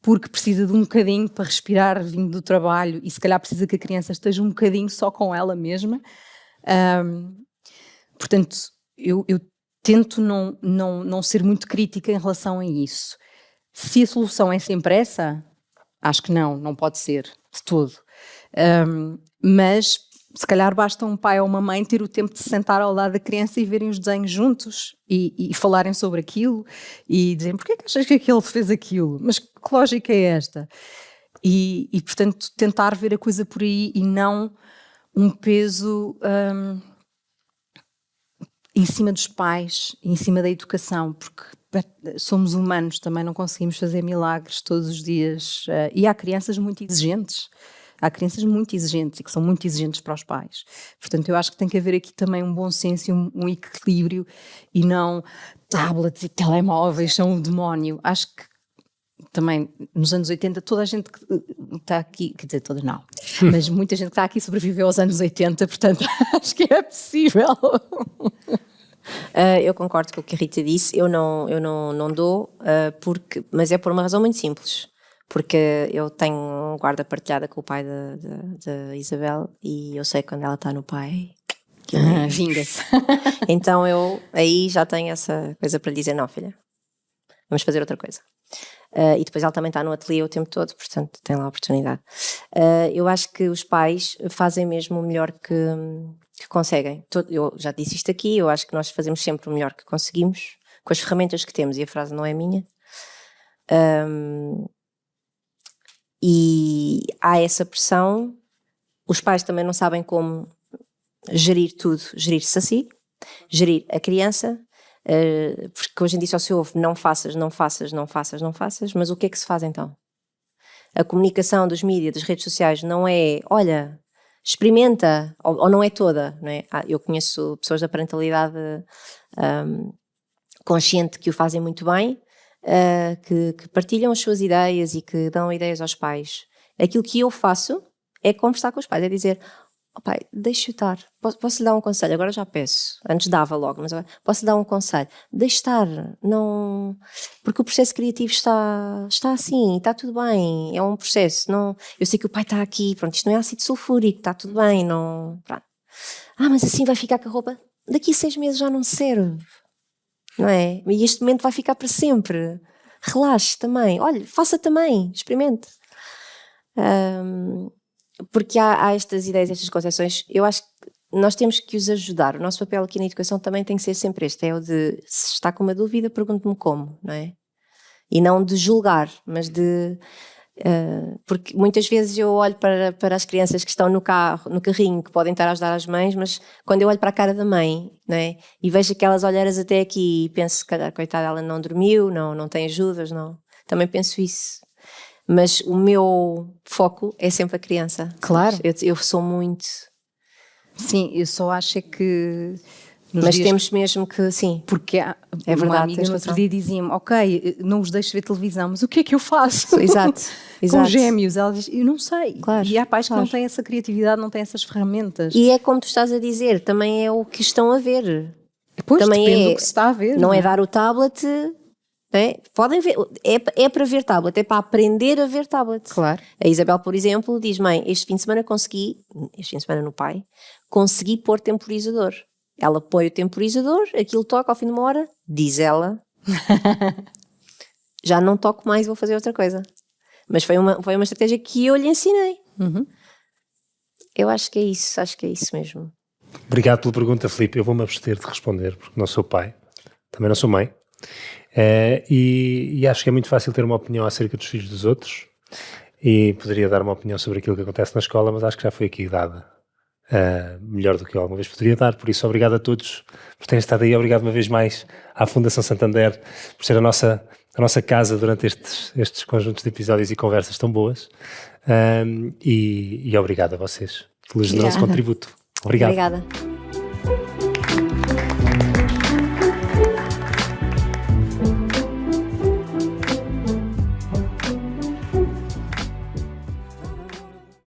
[SPEAKER 2] porque precisa de um bocadinho para respirar vindo do trabalho e se calhar precisa que a criança esteja um bocadinho só com ela mesma. Portanto, eu tento não ser muito crítica em relação a isso. Se a solução é sempre essa, acho que não pode ser de todo. Mas se calhar basta um pai ou uma mãe ter o tempo de se sentar ao lado da criança e verem os desenhos juntos e falarem sobre aquilo e dizerem, porquê que achas que aquele fez aquilo? Mas que lógica é esta? E portanto, tentar ver a coisa por aí e não um peso em cima dos pais, em cima da educação, porque somos humanos, também não conseguimos fazer milagres todos os dias. E há crianças muito exigentes. Há crianças muito exigentes e que são muito exigentes para os pais. Portanto, eu acho que tem que haver aqui também um bom senso e um equilíbrio, e não tablets e telemóveis são o demónio. Acho que também nos anos 80 toda a gente que está aqui, quer dizer, toda não, mas muita gente que está aqui sobreviveu aos anos 80, portanto acho que é possível.
[SPEAKER 3] Eu concordo com o que a Rita disse, eu não dou, mas é por uma razão muito simples, porque eu tenho guarda partilhada com o pai da Isabel e eu sei quando ela está no pai,
[SPEAKER 2] Vinga-se.
[SPEAKER 3] então eu aí já tenho essa coisa para lhe dizer, não filha, vamos fazer outra coisa. E depois ela também está no ateliê o tempo todo, portanto tem lá a oportunidade. Eu acho que os pais fazem mesmo o melhor que conseguem. Eu já disse isto aqui, eu acho que nós fazemos sempre o melhor que conseguimos, com as ferramentas que temos, e a frase não é minha. E há essa pressão, os pais também não sabem como gerir tudo, gerir-se a si, gerir a criança, porque hoje em dia só se ouve não faças, mas o que é que se faz então? A comunicação dos mídias, das redes sociais não é, olha, experimenta, ou não é toda, não é? Eu conheço pessoas da parentalidade consciente que o fazem muito bem, que partilham as suas ideias e que dão ideias aos pais. Aquilo que eu faço é conversar com os pais, é dizer, pai, deixa estar, posso lhe dar um conselho, agora já peço, antes dava logo, mas agora posso lhe dar um conselho, deixa estar, não, porque o processo criativo está assim, está tudo bem, é um processo, não, eu sei que o pai está aqui, pronto, isto não é ácido sulfúrico, está tudo bem, não, pronto. Mas assim vai ficar com a roupa, daqui a 6 meses já não serve, não é? E este momento vai ficar para sempre, relaxe também, olha, faça também, experimente. Porque há estas ideias, estas concepções, eu acho que nós temos que os ajudar. O nosso papel aqui na educação também tem que ser sempre este, é o de, se está com uma dúvida, pergunte-me como, não é? E não de julgar, mas de... porque muitas vezes eu olho para as crianças que estão no carrinho, que podem estar a ajudar as mães, mas quando eu olho para a cara da mãe, não é? E vejo aquelas olheiras até aqui e penso, se calhar, coitada, ela não dormiu, não tem ajudas, não. Também penso isso. Mas o meu foco é sempre a criança.
[SPEAKER 2] Claro.
[SPEAKER 3] Eu sou muito...
[SPEAKER 2] Sim, eu só acho é que...
[SPEAKER 3] Mas temos mesmo que, sim.
[SPEAKER 2] Porque
[SPEAKER 3] é
[SPEAKER 2] uma
[SPEAKER 3] verdade,
[SPEAKER 2] amiga no outro dia dizia-me, ok, não os deixo ver televisão, mas o que é que eu faço?
[SPEAKER 3] Exato.
[SPEAKER 2] Com gêmeos, ela diz, eu não sei.
[SPEAKER 3] Claro,
[SPEAKER 2] e há pais que não têm essa criatividade, não têm essas ferramentas.
[SPEAKER 3] E é como tu estás a dizer, também é o que estão a ver.
[SPEAKER 2] Pois,
[SPEAKER 3] também
[SPEAKER 2] depende do que se está a ver.
[SPEAKER 3] Não é dar o tablet... Podem ver, é para ver tablet, é para aprender a ver tablet.
[SPEAKER 2] Claro.
[SPEAKER 3] A Isabel, por exemplo, diz, mãe, este fim de semana no pai, consegui pôr temporizador. Ela põe o temporizador, aquilo toca ao fim de uma hora, diz ela, já não toco mais, vou fazer outra coisa. Mas foi uma estratégia que eu lhe ensinei.
[SPEAKER 2] Uhum.
[SPEAKER 3] Eu acho que é isso mesmo.
[SPEAKER 1] Obrigado pela pergunta, Filipe. Eu vou-me abster de responder, porque não sou pai, também não sou mãe. E acho que é muito fácil ter uma opinião acerca dos filhos dos outros, e poderia dar uma opinião sobre aquilo que acontece na escola, mas acho que já foi aqui dada melhor do que eu alguma vez poderia dar. Por isso, obrigado a todos por terem estado aí, obrigado uma vez mais à Fundação Santander por ser a nossa casa durante estes conjuntos de episódios e conversas tão boas, e obrigado a vocês pelo generoso contributo. Obrigado.
[SPEAKER 3] Obrigada.